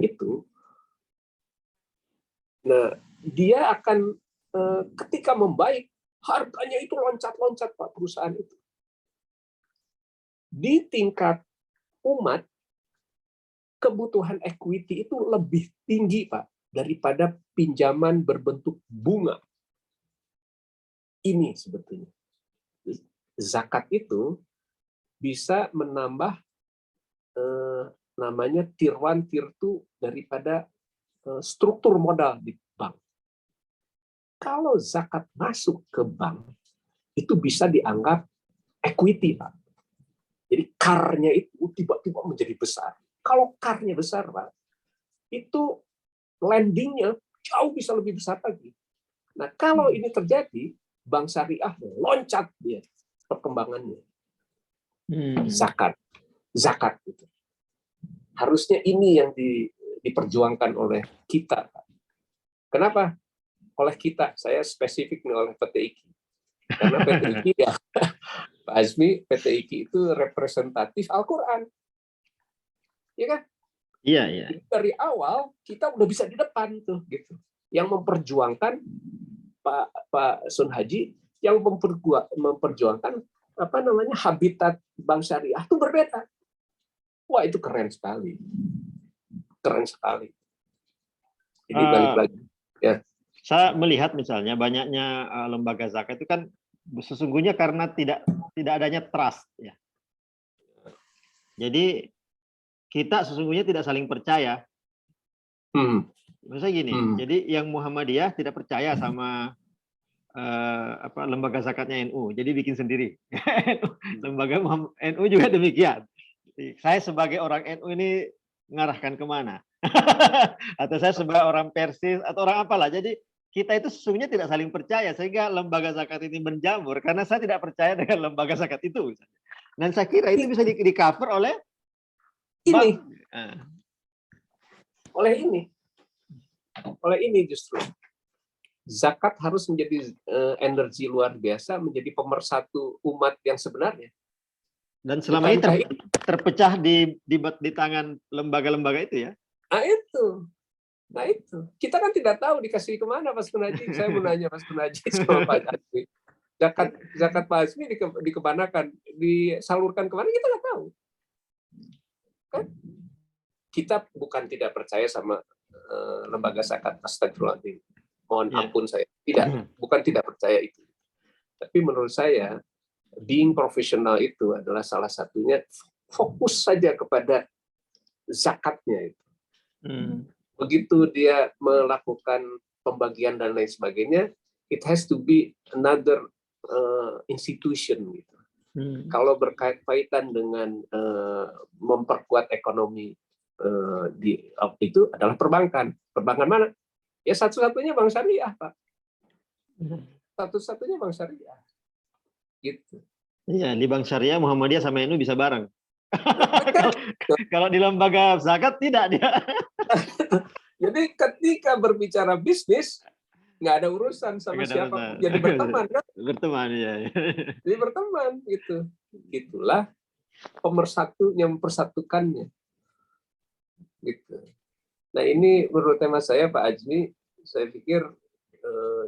itu, nah dia akan ketika membaik harganya itu loncat-loncat Pak perusahaan itu. Di tingkat umat kebutuhan equity itu lebih tinggi Pak daripada pinjaman berbentuk bunga. Ini sebetulnya zakat itu bisa menambah namanya tier 1, tier 2 daripada struktur modal di bank. Kalau zakat masuk ke bank, itu bisa dianggap equity, Pak. Jadi CAR-nya itu tiba-tiba menjadi besar. Kalau CAR-nya besar, Pak, itu lending-nya jauh bisa lebih besar lagi. Nah, kalau ini terjadi, bank syariah loncat dia perkembangannya. Zakat itu. Harusnya ini yang diperjuangkan oleh kita. Kenapa? Oleh kita, saya spesifik nih oleh PTIQ. Karena PTIQ ya, Pak Azmi, PTIQ itu representatif Al-Quran. Ya kan? Iya, iya. Jadi dari awal kita udah bisa di depan tuh gitu. Yang memperjuangkan Pak Sun Haji yang memperjuangkan apa namanya habitat bank syariah itu berbeda. Wah, itu keren sekali. Keren sekali. Jadi balik lagi ya. Saya melihat misalnya banyaknya lembaga zakat itu kan sesungguhnya karena tidak adanya trust ya. Jadi kita sesungguhnya tidak saling percaya. Maksudnya gini, jadi yang Muhammadiyah tidak percaya sama lembaga zakatnya NU, jadi bikin sendiri. Lembaga NU juga demikian. Saya sebagai orang NU ini mengarahkan kemana? Atau saya sebagai orang Persis atau orang apalah. Jadi kita itu sesungguhnya tidak saling percaya sehingga lembaga zakat ini menjamur karena saya tidak percaya dengan lembaga zakat itu. Dan saya kira itu bisa di-cover oleh ini. Oleh ini justru. Zakat harus menjadi energi luar biasa, menjadi pemersatu umat yang sebenarnya. Dan selama ini terpecah di tangan lembaga-lembaga itu ya? Nah itu. Kita kan tidak tahu dikasih kemana Mas Kunaji. Saya mau nanya Mas Kunaji sama Pak Azmi. Zakat Pak Azmi dikemanakan? Disalurkan kemana? Kita nggak tahu. Kan? Kita bukan tidak percaya sama lembaga zakat. Astagfirullahaladzim. Mohon ampun saya. Tidak. Bukan tidak percaya itu. Tapi menurut saya, being profesional itu adalah salah satunya fokus saja kepada zakatnya itu. Begitu dia melakukan pembagian dan lain sebagainya, it has to be another institution gitu. Kalau berkaitan dengan memperkuat ekonomi itu adalah perbankan. Perbankan mana? Ya satu-satunya bank syariah, Pak. Satu-satunya bank syariah. Gitu. Iya, di bank syariah Muhammadiyah sama NU bisa bareng. Kalau di lembaga zakat tidak dia. Jadi ketika berbicara bisnis nggak ada urusan sama siapa, jadi berteman kan? Berteman ya. Jadi berteman gitu. Itulah pemersatu yang mempersatukannya. Gitu. Nah ini menurut tema saya Pak Azmi, saya pikir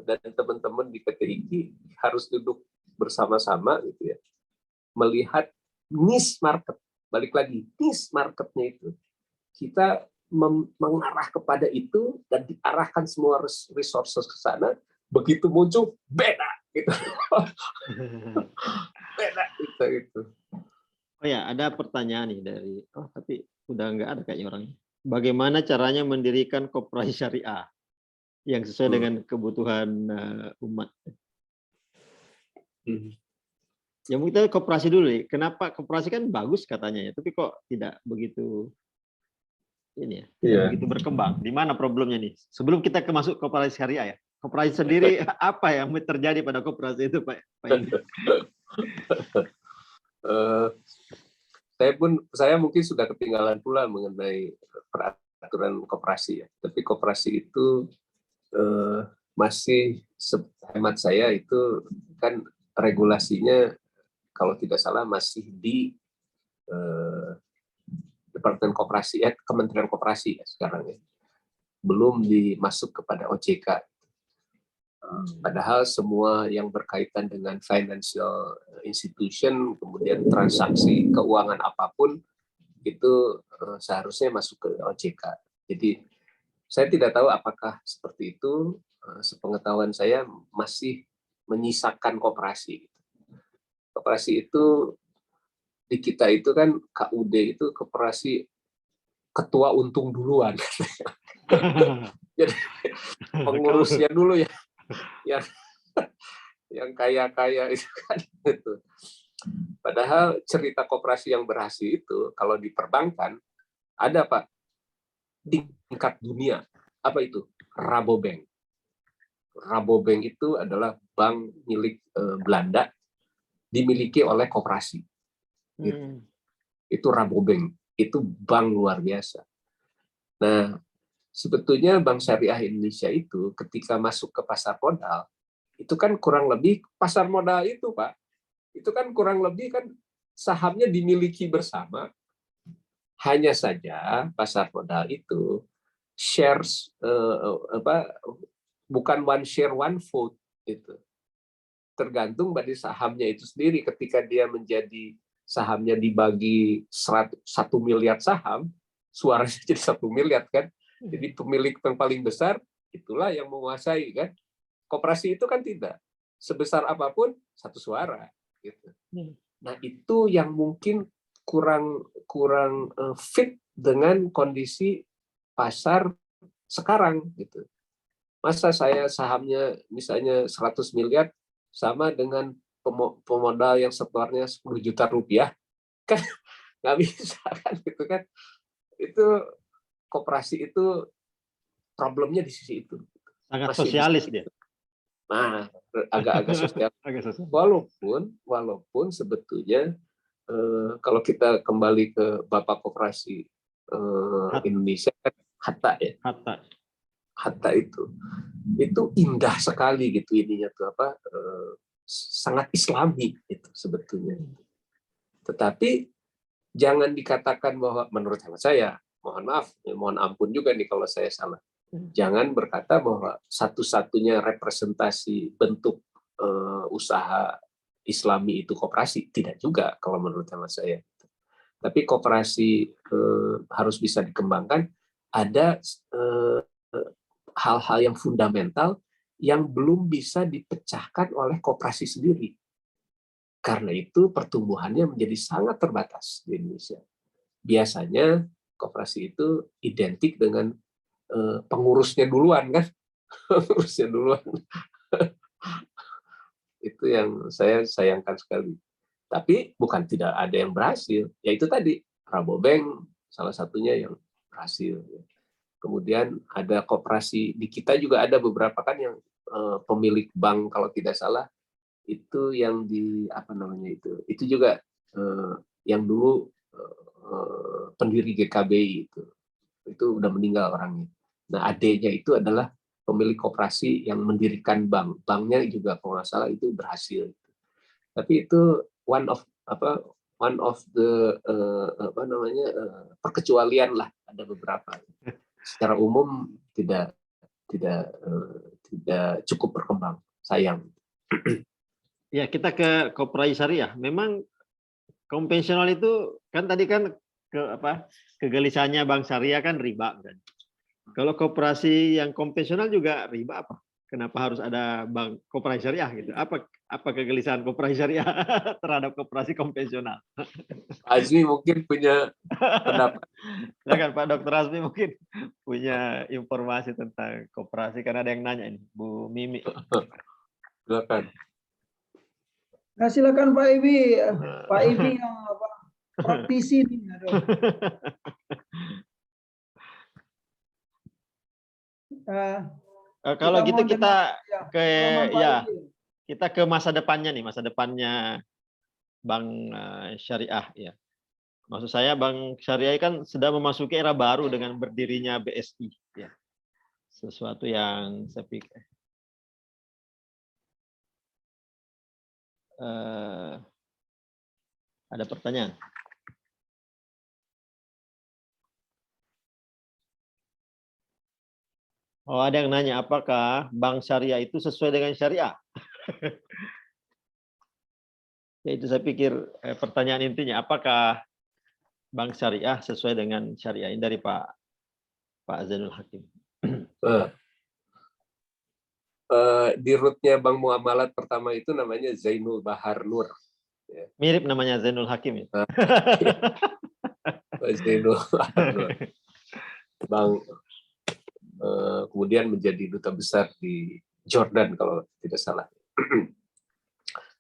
dan teman-teman di PTIQ harus duduk bersama-sama gitu ya, melihat niche market. Balik lagi, niche marketnya itu kita mengarah kepada itu dan diarahkan semua resources ke sana. Begitu muncul beda gitu. Beda gitu. Oh ya, ada pertanyaan nih dari tapi udah nggak ada kayaknya orangnya. Bagaimana caranya mendirikan koperasi syariah yang sesuai dengan kebutuhan umat? Ya mungkin koperasi dulu nih. Kenapa koperasi kan bagus katanya ya, tapi kok tidak begitu ini ya, tidak begitu berkembang. Di mana problemnya nih? Sebelum kita masuk koperasi syariah ya, koperasi sendiri apa yang terjadi pada koperasi itu, Pak? Saya mungkin sudah ketinggalan pula mengenai peraturan koperasi ya. Tapi koperasi itu masih hemat saya itu kan regulasinya kalau tidak salah masih Departemen Koperasi, Kementerian Koperasi ya sekarang ya. Belum dimasuk kepada OJK. Padahal semua yang berkaitan dengan financial institution, kemudian transaksi keuangan apapun, itu seharusnya masuk ke OJK. Jadi saya tidak tahu apakah seperti itu. Sepengetahuan saya masih menyisakan koperasi. Koperasi itu di kita itu kan KUD itu koperasi ketua untung duluan. Jadi pengurusnya dulu ya, yang kaya-kaya itu kan itu. Padahal cerita koperasi yang berhasil itu kalau di perbankan ada Pak tingkat dunia. Apa itu? Rabobank. Rabobank itu adalah bank milik Belanda dimiliki oleh koperasi. Itu Rabobank. Itu bank luar biasa. Nah, sebetulnya Bank Syariah Indonesia itu ketika masuk ke pasar modal, itu kan kurang lebih pasar modal itu, Pak. Itu kan kurang lebih kan sahamnya dimiliki bersama. Hanya saja pasar modal itu shares bukan one share one vote itu. Tergantung dari sahamnya itu sendiri. Ketika dia menjadi sahamnya dibagi 1 miliar saham, suaranya jadi 1 miliar kan. Jadi pemilik yang paling besar itulah yang menguasai kan. Koperasi itu kan tidak. Sebesar apapun satu suara gitu. Nah, itu yang mungkin kurang fit dengan kondisi pasar sekarang gitu. Masa saya sahamnya misalnya 100 miliar sama dengan pemodal yang setornya 10 juta rupiah, kan nggak bisa kan gitu kan. Itu koperasi itu problemnya di sisi itu. Sangat Masih sosialis bisa. dia. Nah, agak-agak sosial. Walaupun sebetulnya kalau kita kembali ke Bapak Koperasi Indonesia kan Hatta ya. Hatta itu indah sekali gitu ininya tuh apa sangat Islami itu sebetulnya. Tetapi jangan dikatakan bahwa menurut saya, mohon maaf, mohon ampun juga nih kalau saya salah. Jangan berkata bahwa satu-satunya representasi bentuk usaha Islami itu koperasi. Tidak juga kalau menurut saya. Tapi koperasi harus bisa dikembangkan. Ada hal-hal yang fundamental yang belum bisa dipecahkan oleh koperasi sendiri. Karena itu pertumbuhannya menjadi sangat terbatas di Indonesia. Biasanya koperasi itu identik dengan pengurusnya duluan kan. Pengurusnya duluan. Itu yang saya sayangkan sekali. Tapi bukan tidak ada yang berhasil. Ya itu tadi, Rabobank salah satunya yang berhasil. Kemudian ada koperasi di kita juga ada beberapa kan yang pemilik bank kalau tidak salah itu yang di apa namanya itu juga yang dulu pendiri GKBI itu udah meninggal orangnya. Nah adanya itu adalah pemilik koperasi yang mendirikan bank, banknya juga kalau nggak salah itu berhasil. Tapi itu one of the apa namanya perkecualian lah, ada beberapa. Secara umum tidak cukup berkembang, sayang. Ya, kita ke koperasi syariah. Memang konvensional itu kan tadi kan kegelisahannya Bank Syariah kan riba kan. Kalau koperasi yang konvensional juga riba apa? Kenapa harus ada bank koperasi syariah gitu? Apa kegelisahan koperasi syariah terhadap koperasi konvensional? Azmi mungkin punya pendapat. Silakan Pak Dr. Azmi mungkin punya informasi tentang koperasi karena ada yang nanya ini, Bu Mimi. Silakan. Nah, silakan Pak Ibi. Pak Ibi yang praktisi nih. Kalau gitu kita ke masa depannya nih, masa depannya Bank Syariah ya. Maksud saya Bank Syariah kan sedang memasuki era baru dengan berdirinya BSI ya. Sesuatu yang saya pikir ada pertanyaan. Oh, ada yang nanya, apakah bank syariah itu sesuai dengan syariah? Ya, itu saya pikir pertanyaan intinya, apakah bank syariah sesuai dengan syariah? Ini dari Pak Zainul Hakim. Di rootnya Bank Muamalat pertama itu namanya Zainul Bahar Nur. Mirip namanya Zainul Hakim. Ya? Zainul Bahar Nur. Bank kemudian menjadi duta besar di Jordan kalau tidak salah.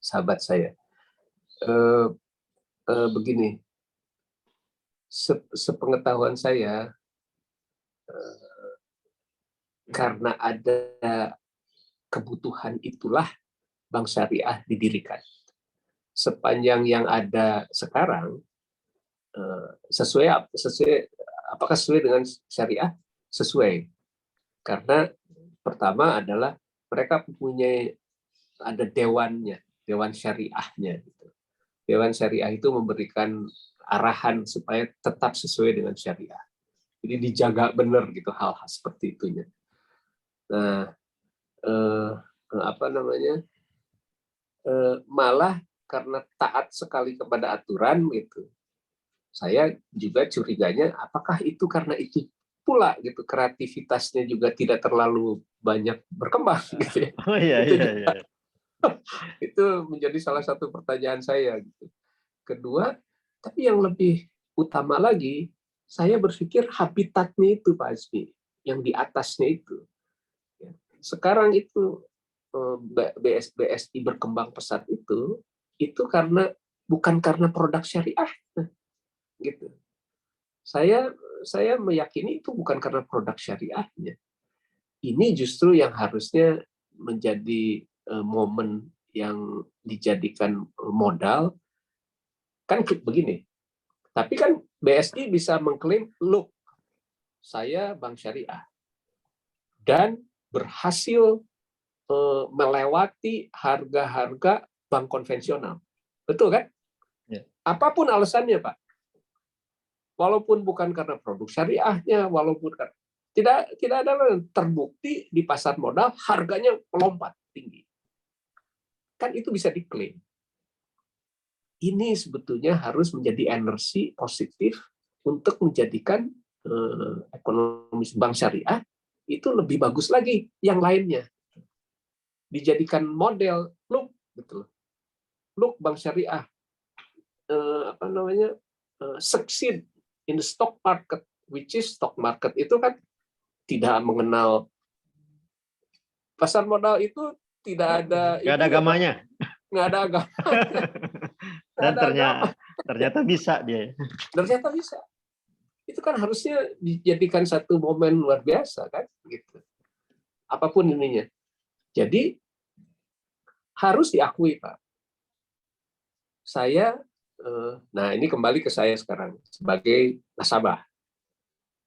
Sahabat saya. Begini, sepengetahuan saya, karena ada kebutuhan itulah bank syariah didirikan. Sepanjang yang ada sekarang, apakah sesuai dengan syariah? Sesuai. Karena pertama adalah mereka mempunyai, ada dewannya, dewan syariahnya. Dewan syariah itu memberikan arahan supaya tetap sesuai dengan syariah. Jadi dijaga benar gitu hal-hal seperti itunya. Nah, malah karena taat sekali kepada aturan gitu, saya juga curiganya apakah itu karena itu pula gitu kreativitasnya juga tidak terlalu banyak berkembang gitu ya. Oh iya, Itu iya, juga, iya. itu menjadi salah satu pertanyaan saya gitu. Kedua, tapi yang lebih utama lagi, saya berpikir habitatnya itu Pak Azmi, yang di atasnya itu. Sekarang itu BSI berkembang pesat itu karena bukan karena produk syariah, gitu. Saya meyakini itu bukan karena produk syariahnya. Ini justru yang harusnya menjadi momen yang dijadikan modal. Kan begini, tapi kan BSI bisa mengklaim, look, saya bank syariah dan berhasil melewati harga-harga bank konvensional. Betul kan? Ya. Apapun alasannya, Pak. Walaupun bukan karena produk syariahnya, walaupun tidak ada yang terbukti di pasar modal harganya melompat tinggi. Kan itu bisa diklaim. Ini sebetulnya harus menjadi energi positif untuk menjadikan ekonomi bank syariah itu lebih bagus lagi yang lainnya. Dijadikan model, look gitu loh. Look bank syariah succeed in the stock market, which is stock market itu kan tidak mengenal pasar modal, itu tidak ada Nggak ada agamanya. Nggak ada agamanya. Dan ternyata bisa dia. Ternyata bisa. Itu kan harusnya dijadikan satu momen luar biasa kan gitu. Apapun ininya. Jadi harus diakui Pak. Saya nah ini kembali ke saya sekarang sebagai nasabah.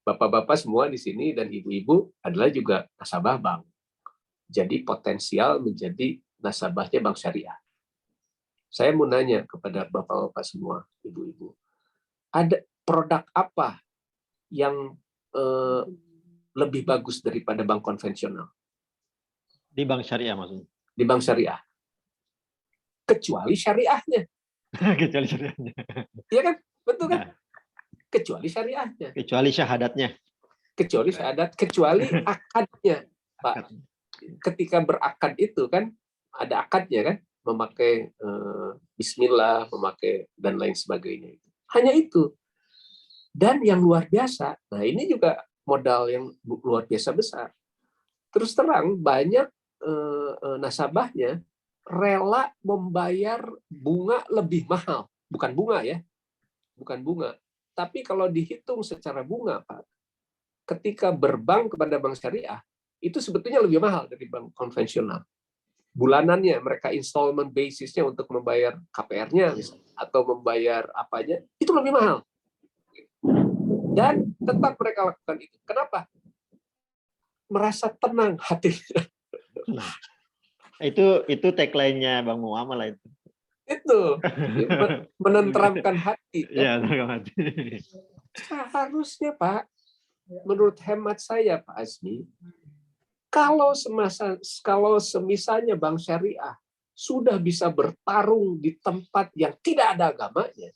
Bapak-bapak semua di sini dan ibu-ibu adalah juga nasabah bank. Jadi potensial menjadi nasabahnya bank syariah. Saya mau nanya kepada bapak-bapak semua, ibu-ibu, ada produk apa yang lebih bagus daripada bank konvensional? Di bank syariah maksudnya. Di bank syariah. Kecuali syariahnya. Kecuali syariahnya. Iya kan? Betul kan? Kecuali syariahnya. Kecuali syahadatnya. Kecuali syahadat, kecuali akadnya, Pak. Ketika berakad itu kan ada akadnya kan, memakai bismillah, memakai dan lain sebagainya. Hanya itu. Dan yang luar biasa, nah ini juga modal yang luar biasa besar. Terus terang banyak nasabahnya rela membayar bunga lebih mahal, bukan bunga ya, bukan bunga. Tapi kalau dihitung secara bunga, Pak, ketika berbank kepada bank syariah, itu sebetulnya lebih mahal dari bank konvensional. Bulanannya, mereka installment basisnya untuk membayar KPR-nya atau membayar apanya, itu lebih mahal. Dan tetap mereka lakukan itu. Kenapa? Merasa tenang hatinya. Nah, itu tagline-nya Bang Muamalah itu. Itu menenteramkan hati. Ya, menenteramkan hati. Seharusnya Pak, menurut hemat saya Pak Azmi, Kalau semisalnya bank syariah sudah bisa bertarung di tempat yang tidak ada agamanya,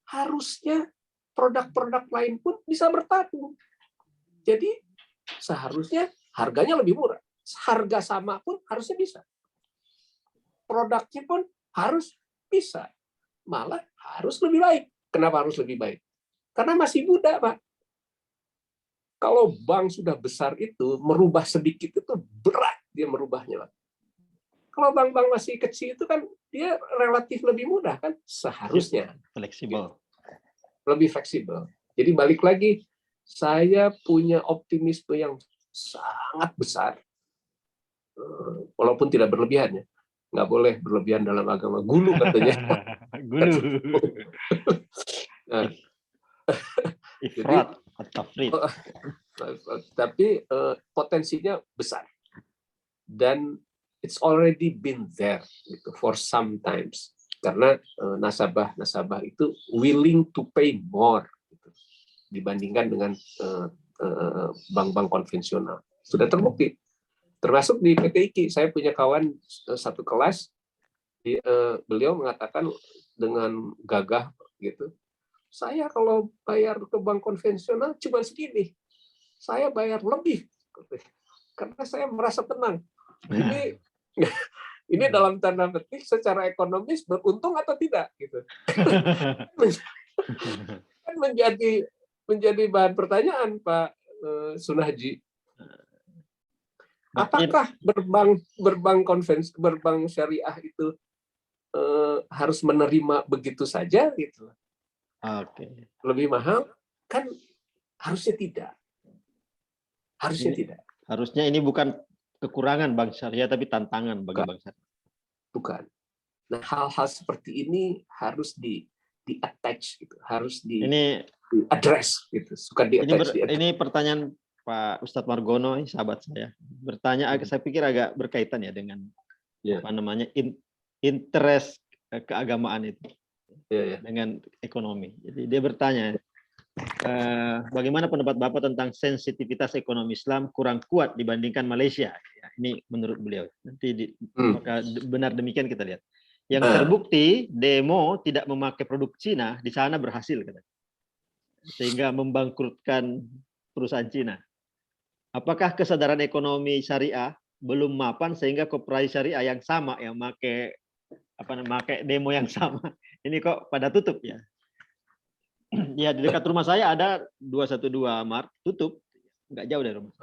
harusnya produk-produk lain pun bisa bertarung. Jadi seharusnya harganya lebih murah. Harga sama pun harusnya bisa. Produknya pun harus bisa. Malah harus lebih baik. Kenapa harus lebih baik? Karena masih muda, Pak. Kalau bank sudah besar itu, merubah sedikit itu berat dia merubahnya, Pak. Kalau bank-bank masih kecil itu kan dia relatif lebih mudah kan seharusnya. Fleksibel. Lebih fleksibel. Jadi balik lagi, saya punya optimisme yang sangat besar, walaupun tidak berlebihan ya. Nggak boleh berlebihan dalam agama. Gulu katanya. Gulu. Nah, Ifrat atau tafrid. tapi potensinya besar. Dan it's already been there gitu, for some times. Karena nasabah itu willing to pay more gitu, dibandingkan dengan bank-bank konvensional. Sudah terbukti. Termasuk di PT IKI, saya punya kawan satu kelas, beliau mengatakan dengan gagah gitu, saya kalau bayar ke bank konvensional cuma segini, saya bayar lebih karena saya merasa tenang. Ini dalam tanda petik secara ekonomis beruntung atau tidak gitu. Kan menjadi bahan pertanyaan, Pak Sunarji. Apakah berbank syariah itu harus menerima begitu saja gitu? Oke. Lebih mahal? Kan harusnya tidak. Harusnya tidak. Harusnya ini bukan kekurangan bank syariah tapi tantangan bagi bank syariah. Bukan. Nah, hal-hal seperti ini harus di-attach gitu, harus di-address gitu. Suka di-attach. Ini pertanyaan Pak Ustadz Margono, sahabat saya. Bertanya saya pikir agak berkaitan ya dengan apa namanya interest keagamaan itu. Dengan ekonomi. Jadi dia bertanya, bagaimana pendapat Bapak tentang sensitivitas ekonomi Islam kurang kuat dibandingkan Malaysia? Ya, ini menurut beliau. Nanti apakah benar demikian kita lihat. Yang terbukti demo tidak memakai produk Cina di sana berhasil, katanya. Sehingga membangkrutkan perusahaan Cina. Apakah kesadaran ekonomi syariah belum mapan sehingga koperasi syariah yang sama yang pakai demo yang sama ini kok pada tutup ya? Ya di dekat rumah saya ada 212 Mart tutup, nggak jauh dari rumah.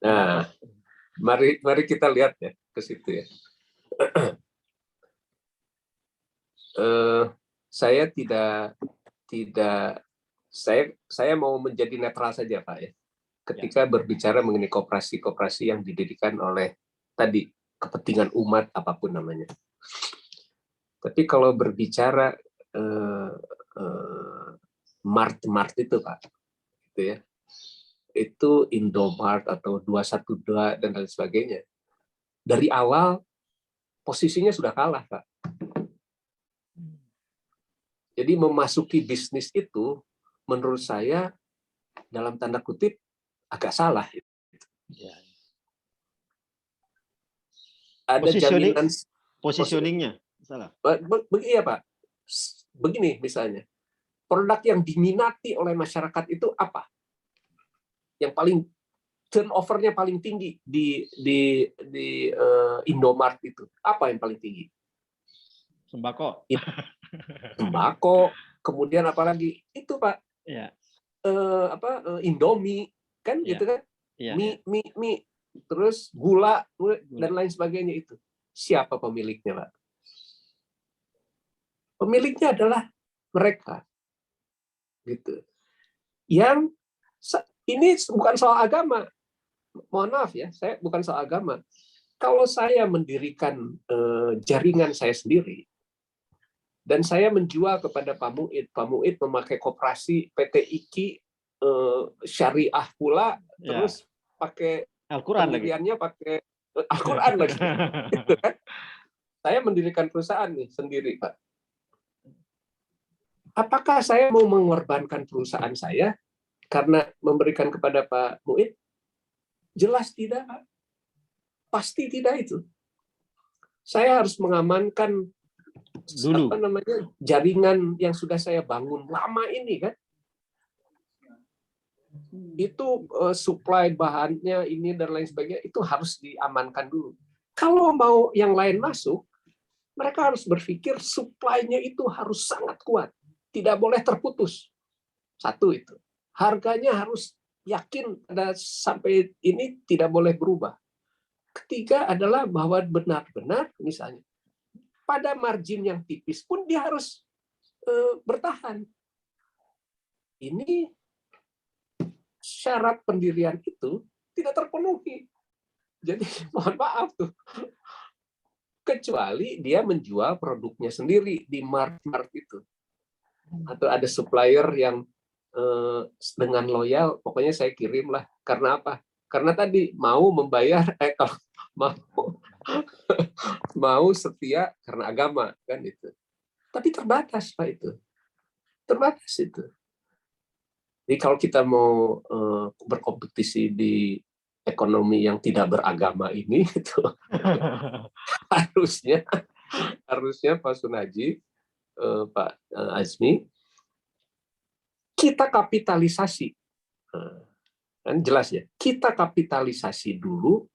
Nah, mari kita lihat ya ke situ ya. Saya mau menjadi netral saja, Pak ya. Ketika berbicara mengenai koperasi-koperasi yang didirikan oleh tadi kepentingan umat apapun namanya. Tapi kalau berbicara Mart itu, Pak, gitu ya. Itu Indomart atau 212 dan lain sebagainya. Dari awal posisinya sudah kalah, Pak. Jadi memasuki bisnis itu menurut saya dalam tanda kutip agak salah. Ada jaminan positioningnya salah. Iya, Pak. Begini misalnya, produk yang diminati oleh masyarakat itu apa? Yang paling turnover-nya paling tinggi di Indomart itu apa yang paling tinggi? Sembako. Sembako. Kemudian apalagi itu, Pak? Ya. Indomie kan ya. gitu kan? Ya, mie, terus gula dan lain sebagainya itu. Siapa pemiliknya, Pak? Pemiliknya adalah mereka. Gitu. Yang ini bukan soal agama. Mohon maaf ya, saya bukan soal agama. Kalau saya mendirikan jaringan saya sendiri dan saya menjual kepada Pak Muid memakai koperasi PT IKI syariah pula, terus pakai Al-Quran pendiriannya pakai Al-Quran lagi. Gitu kan? Saya mendirikan perusahaan nih sendiri, Pak. Apakah saya mau mengorbankan perusahaan saya karena memberikan kepada Pak Muid? Jelas tidak, Pak. Pasti tidak itu. Saya harus mengamankan Dulu. jaringan yang sudah saya bangun lama ini kan. Itu supply bahannya ini dan lain sebagainya itu harus diamankan dulu. Kalau mau yang lain masuk, mereka harus berpikir supply-nya itu harus sangat kuat, tidak boleh terputus. Satu itu. Harganya harus yakin sampai ini tidak boleh berubah. Ketiga adalah bahwa benar-benar misalnya pada margin yang tipis pun dia harus bertahan. Ini syarat pendirian itu tidak terpenuhi. Jadi mohon maaf tuh. Kecuali dia menjual produknya sendiri di mart-mart itu. Atau ada supplier yang dengan loyal, pokoknya saya kirim lah. Karena apa? Karena tadi mau membayar, kalau mau setia karena agama kan itu. Tapi terbatas Pak itu. Terbatas itu. Jadi kalau kita mau berkompetisi di ekonomi yang tidak beragama ini itu harusnya Pak Sunarji, Pak Azmi, kita kapitalisasi. Kan jelas ya, kita kapitalisasi dulu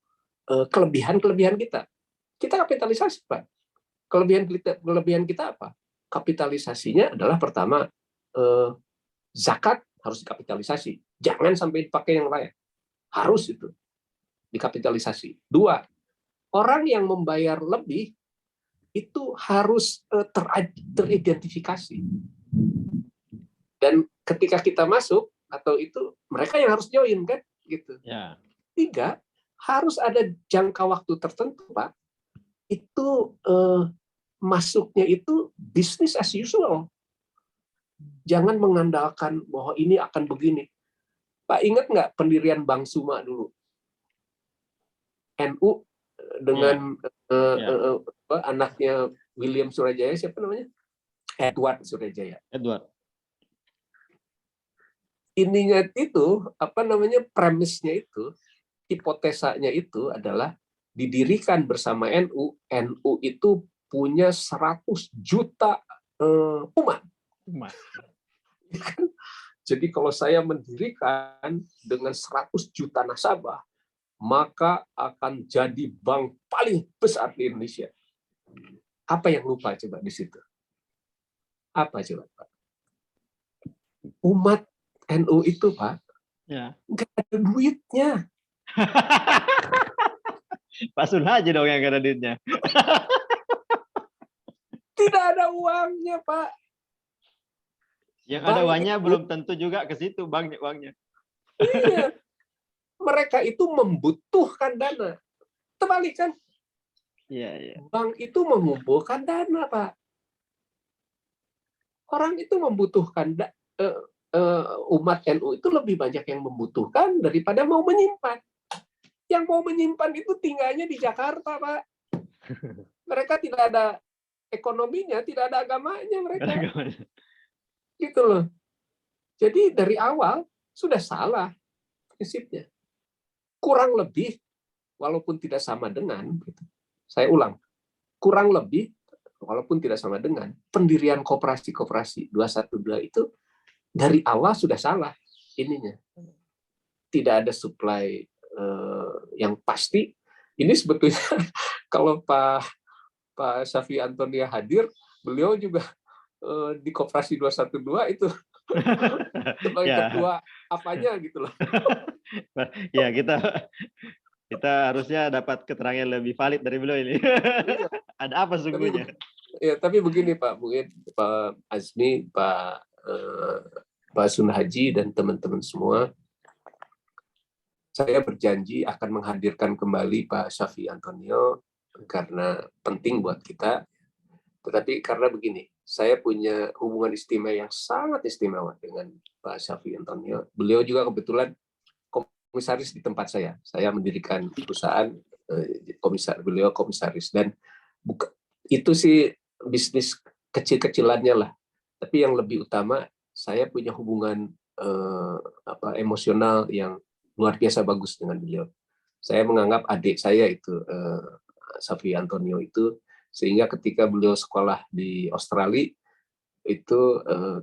kelebihan-kelebihan kita. Kita kapitalisasi, Pak. Kelebihan kita apa? Kapitalisasinya adalah pertama, zakat harus dikapitalisasi. Jangan sampai dipakai yang lain. Harus itu dikapitalisasi. Dua, orang yang membayar lebih itu harus teridentifikasi. Dan ketika kita masuk, atau itu mereka yang harus join kan gitu. Ya. Tiga, harus ada jangka waktu tertentu Pak. Itu masuknya itu business as usual. Jangan mengandalkan bahwa ini akan begini. Pak ingat nggak pendirian Bank Suma dulu? NU dengan anaknya William Surajaya, siapa namanya? Edward Surajaya. Edward. Ininya itu premisnya itu, hipotesanya itu adalah didirikan bersama NU. NU itu punya 100 juta umat. Jadi kalau saya mendirikan dengan 100 juta nasabah, maka akan jadi bank paling besar di Indonesia. Apa yang lupa coba di situ? Apa coba Pak? Umat NU itu Pak, nggak ada duitnya. Pak Sunarji dong yang nggak ada duitnya. Tidak ada uangnya Pak. Yang ada uangnya belum tentu juga ke situ uangnya. Iya. Mereka itu membutuhkan dana. Terbalik kan? Iya. Bank itu mengumpulkan dana Pak. Orang itu membutuhkan umat NU itu lebih banyak yang membutuhkan daripada mau menyimpan. Yang mau menyimpan itu tinggalnya di Jakarta, Pak. Mereka tidak ada ekonominya, tidak ada agamanya mereka. Gitu loh. Jadi dari awal sudah salah prinsipnya. Kurang lebih, walaupun tidak sama dengan, saya ulang, kurang lebih, walaupun tidak sama dengan, pendirian koperasi-koperasi 212 itu dari awal sudah salah ininya. Tidak ada supply yang pasti. Ini sebetulnya kalau Pak Syafi Antonia hadir, beliau juga di koperasi 212 itu sebagai ketua apanya gitu loh. Ya, kita harusnya dapat keterangan lebih valid dari beliau ini. Ada apa sesungguhnya? Tapi begini Pak Muid, Pak Azmi, Pak Sunarji dan teman-teman semua, saya berjanji akan menghadirkan kembali Pak Syafi Antonio karena penting buat kita. Tetapi karena begini, saya punya hubungan istimewa yang sangat istimewa dengan Pak Syafi Antonio. Beliau juga kebetulan komisaris di tempat saya. Saya mendirikan perusahaan, beliau komisaris. Dan itu sih bisnis kecil-kecilannya lah. Tapi yang lebih utama, saya punya hubungan emosional yang luar biasa bagus dengan beliau. Saya menganggap adik saya itu Safi Antonio itu, sehingga ketika beliau sekolah di Australia itu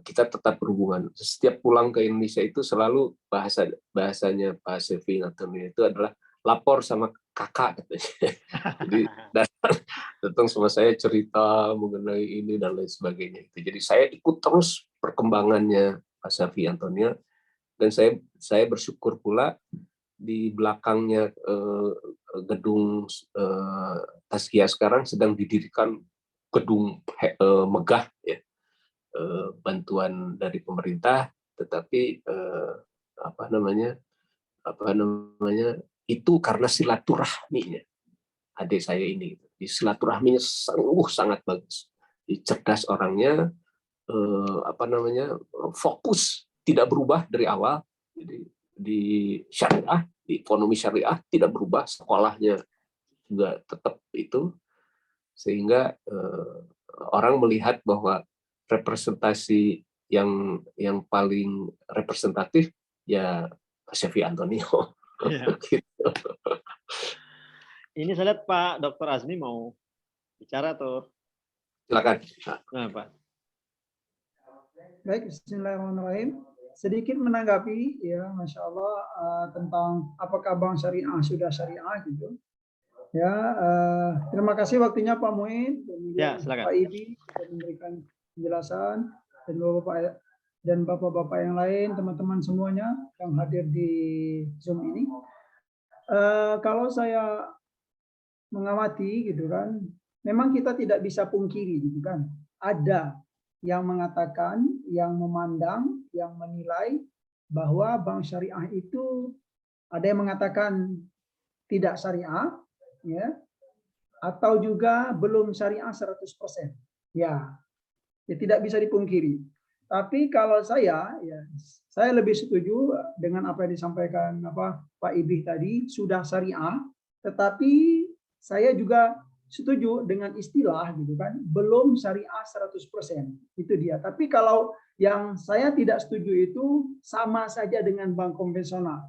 kita tetap berhubungan. Setiap pulang ke Indonesia itu selalu bahasanya Pak Safi Antonio itu adalah lapor sama kakak katanya. Jadi datang sama saya cerita mengenai ini dan lain sebagainya. Jadi saya ikut terus perkembangannya Pak Safi Antonio, dan saya bersyukur pula di belakangnya gedung Tazkiyah sekarang sedang didirikan gedung megah ya, bantuan dari pemerintah, tetapi apa namanya itu karena silaturahminya adik saya ini. Di silaturahminya sangat bagus, cerdas orangnya, fokus, tidak berubah dari awal. Jadi di syariah, di ekonomi syariah tidak berubah, sekolahnya juga tetap itu, sehingga orang melihat bahwa representasi yang paling representatif ya Safi Antonio. Ya. Gitu. Ini saya lihat Pak Dr. Azmi mau bicara tuh. Silakan. Nah, Pak. Baik, bismillahirrahmanirrahim. Sedikit menanggapi ya, Masya Allah, tentang apakah bank syariah sudah syariah gitu. Ya, terima kasih waktunya Pak Muin, Ya, kemudian silakan. Pak Ibi sudah memberikan penjelasan, dan bapak-bapak yang lain, teman-teman semuanya yang hadir di Zoom ini. Kalau saya mengamati gitu kan, memang kita tidak bisa pungkiri gitu kan, ada yang mengatakan, yang memandang, yang menilai bahwa bank syariah itu ada yang mengatakan tidak syariah, ya, atau juga belum syariah 100%. Ya, tidak bisa dipungkiri. Tapi kalau saya, ya, saya lebih setuju dengan apa yang disampaikan Pak Ibih tadi, sudah syariah, tetapi saya juga setuju dengan istilah gitu kan, belum syariah 100%. Itu dia. Tapi kalau yang saya tidak setuju itu sama saja dengan bank konvensional.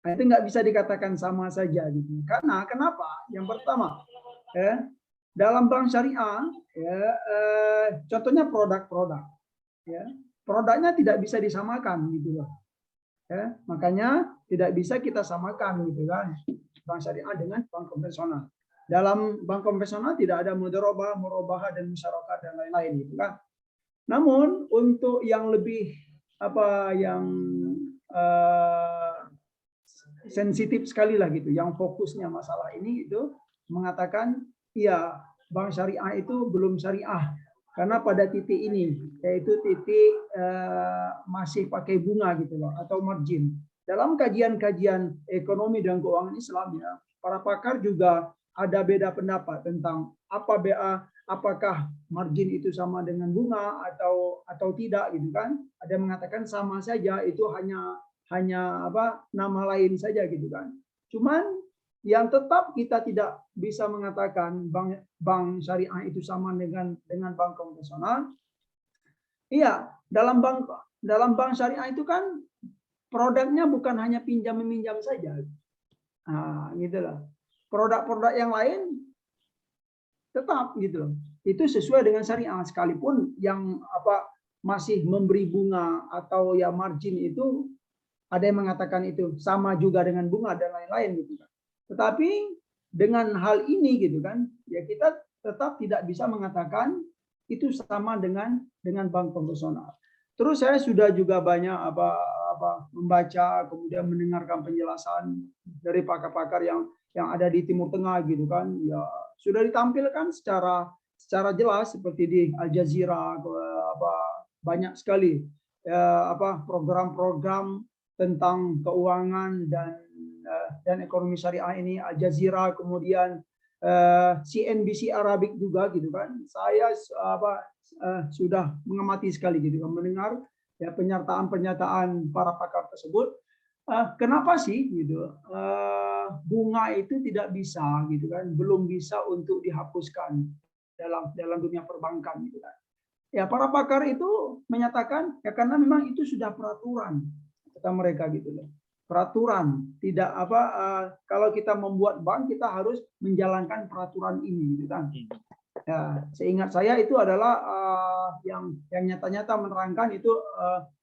Nah, itu nggak bisa dikatakan sama saja gitu. Karena kenapa? Yang pertama, ya, dalam bank syariah, ya, contohnya produk-produk, ya, produknya tidak bisa disamakan gitu loh. Ya, makanya tidak bisa kita samakan gitu kan, bank syariah dengan bank konvensional. Dalam bank konvensional tidak ada mudharabah, murabahah, dan musyarakah dan lain-lain gitu kan. Namun untuk yang lebih sensitif sekali lah gitu, yang fokusnya masalah ini itu mengatakan iya bank syariah itu belum syariah karena pada titik ini, yaitu titik masih pakai bunga gitu loh, atau margin. Dalam kajian-kajian ekonomi dan keuangan Islam ya, para pakar juga ada beda pendapat tentang apakah margin itu sama dengan bunga atau tidak gitu kan. Ada yang mengatakan sama saja, itu hanya nama lain saja gitu kan. Cuman yang tetap kita tidak bisa mengatakan bank syariah itu sama dengan bank konvensional. Iya, dalam bank syariah itu kan produknya bukan hanya pinjam meminjam saja. Nah, gitu loh. Produk-produk yang lain tetap gitu loh. Itu sesuai dengan syariah, sekalipun yang masih memberi bunga atau ya margin itu ada yang mengatakan itu sama juga dengan bunga dan lain-lain gitu kan. Tetapi dengan hal ini gitu kan, ya kita tetap tidak bisa mengatakan itu sama dengan bank konvensional. Terus saya sudah juga banyak membaca, kemudian mendengarkan penjelasan dari pakar-pakar yang ada di Timur Tengah gitu kan, ya sudah ditampilkan secara jelas seperti di Al Jazeera, banyak sekali program-program tentang keuangan dan ekonomi syariah ini. Al Jazeera, kemudian CNBC Arabik juga gitu kan. Saya sudah mengamati sekali gitu kan, mendengar ya pernyataan para pakar tersebut. Kenapa sih gitu bunga itu tidak bisa gitu kan, belum bisa untuk dihapuskan dalam dunia perbankan gitu kan. Ya, para pakar itu menyatakan ya karena memang itu sudah peraturan kata mereka gitu loh. Peraturan tidak apa kalau kita membuat bank kita harus menjalankan peraturan ini gitu kan. Ya, seingat saya itu adalah yang nyata-nyata menerangkan itu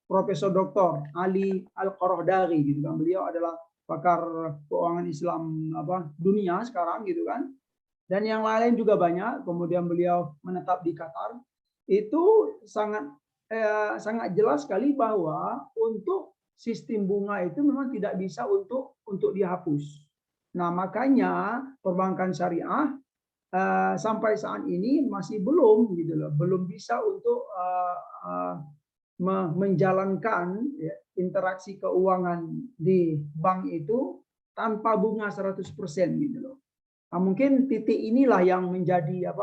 Profesor Dr. Ali Al-Qaradari gitu kan. Beliau adalah pakar keuangan Islam dunia sekarang gitu kan. Dan yang lain juga banyak. Kemudian beliau menetap di Qatar. Itu sangat jelas sekali bahwa untuk sistem bunga itu memang tidak bisa untuk dihapus. Nah, makanya perbankan syariah sampai saat ini masih belum gitu loh, belum bisa untuk menjalankan ya, interaksi keuangan di bank itu tanpa bunga 100% gitu loh. Nah, mungkin titik inilah yang menjadi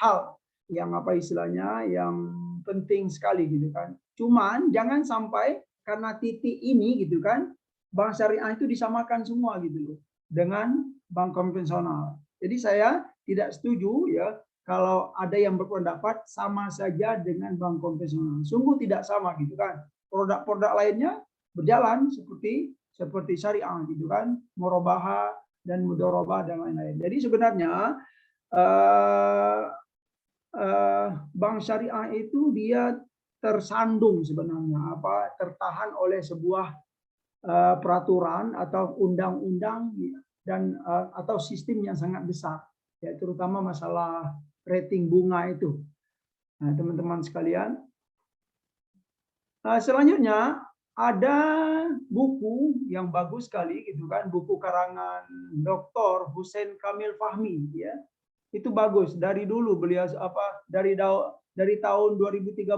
hal yang istilahnya yang penting sekali gitu kan. Cuman jangan sampai karena titik ini gitu kan, bank syariah itu disamakan semua gitu loh dengan bank konvensional. Jadi saya tidak setuju ya kalau ada yang berpendapat sama saja dengan bank konvensional. Sungguh tidak sama gitu kan. Produk-produk lainnya berjalan seperti syariah gitu kan, murabaha dan mudharabah dan lain-lain. Jadi sebenarnya bank syariah itu dia tersandung sebenarnya tertahan oleh sebuah peraturan atau undang-undang dan atau sistem yang sangat besar, ya terutama masalah rating bunga itu. Nah, teman-teman sekalian, selanjutnya ada buku yang bagus sekali gitu kan, buku karangan Dr. Hussein Kamil Fahmi ya. Itu bagus dari dulu beliau dari tahun 2013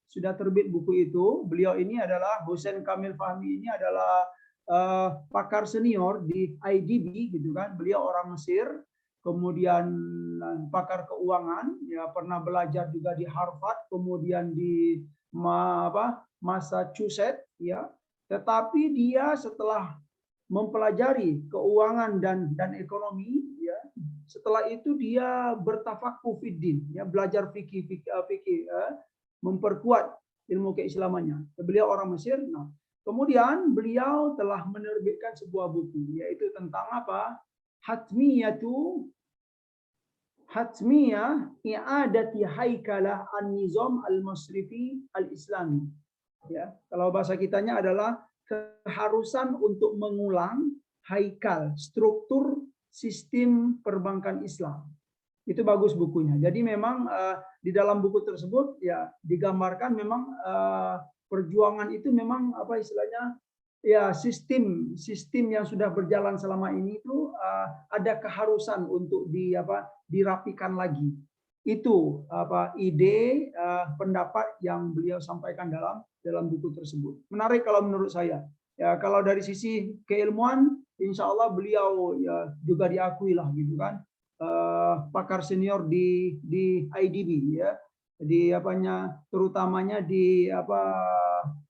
sudah terbit buku itu. Beliau ini adalah Hussein Kamil Fahmi ini adalah pakar senior di IDB gitu kan. Beliau orang Mesir, kemudian pakar keuangan, ya pernah belajar juga di Harvard, kemudian di Massachusetts ya. Tetapi dia setelah mempelajari keuangan dan ekonomi ya, setelah itu dia bertafakuh fiddin ya, belajar fikih memperkuat ilmu keislamannya. Beliau orang Mesir. Nah, kemudian beliau telah menerbitkan sebuah buku yaitu tentang Hatmiyah i'adati haikalah an-nizam al-masrifi al-islami. Ya, kalau bahasa kitanya adalah keharusan untuk mengulang haikal, struktur sistem perbankan Islam. Itu bagus bukunya. Jadi memang di dalam buku tersebut ya digambarkan memang perjuangan itu memang istilahnya ya sistem yang sudah berjalan selama ini itu ada keharusan untuk dirapikan lagi. Itu ide pendapat yang beliau sampaikan dalam buku tersebut. Menarik kalau menurut saya. Ya, kalau dari sisi keilmuan, insya Allah beliau ya juga diakui lah gitu kan, pakar senior di IDB ya, di terutamanya di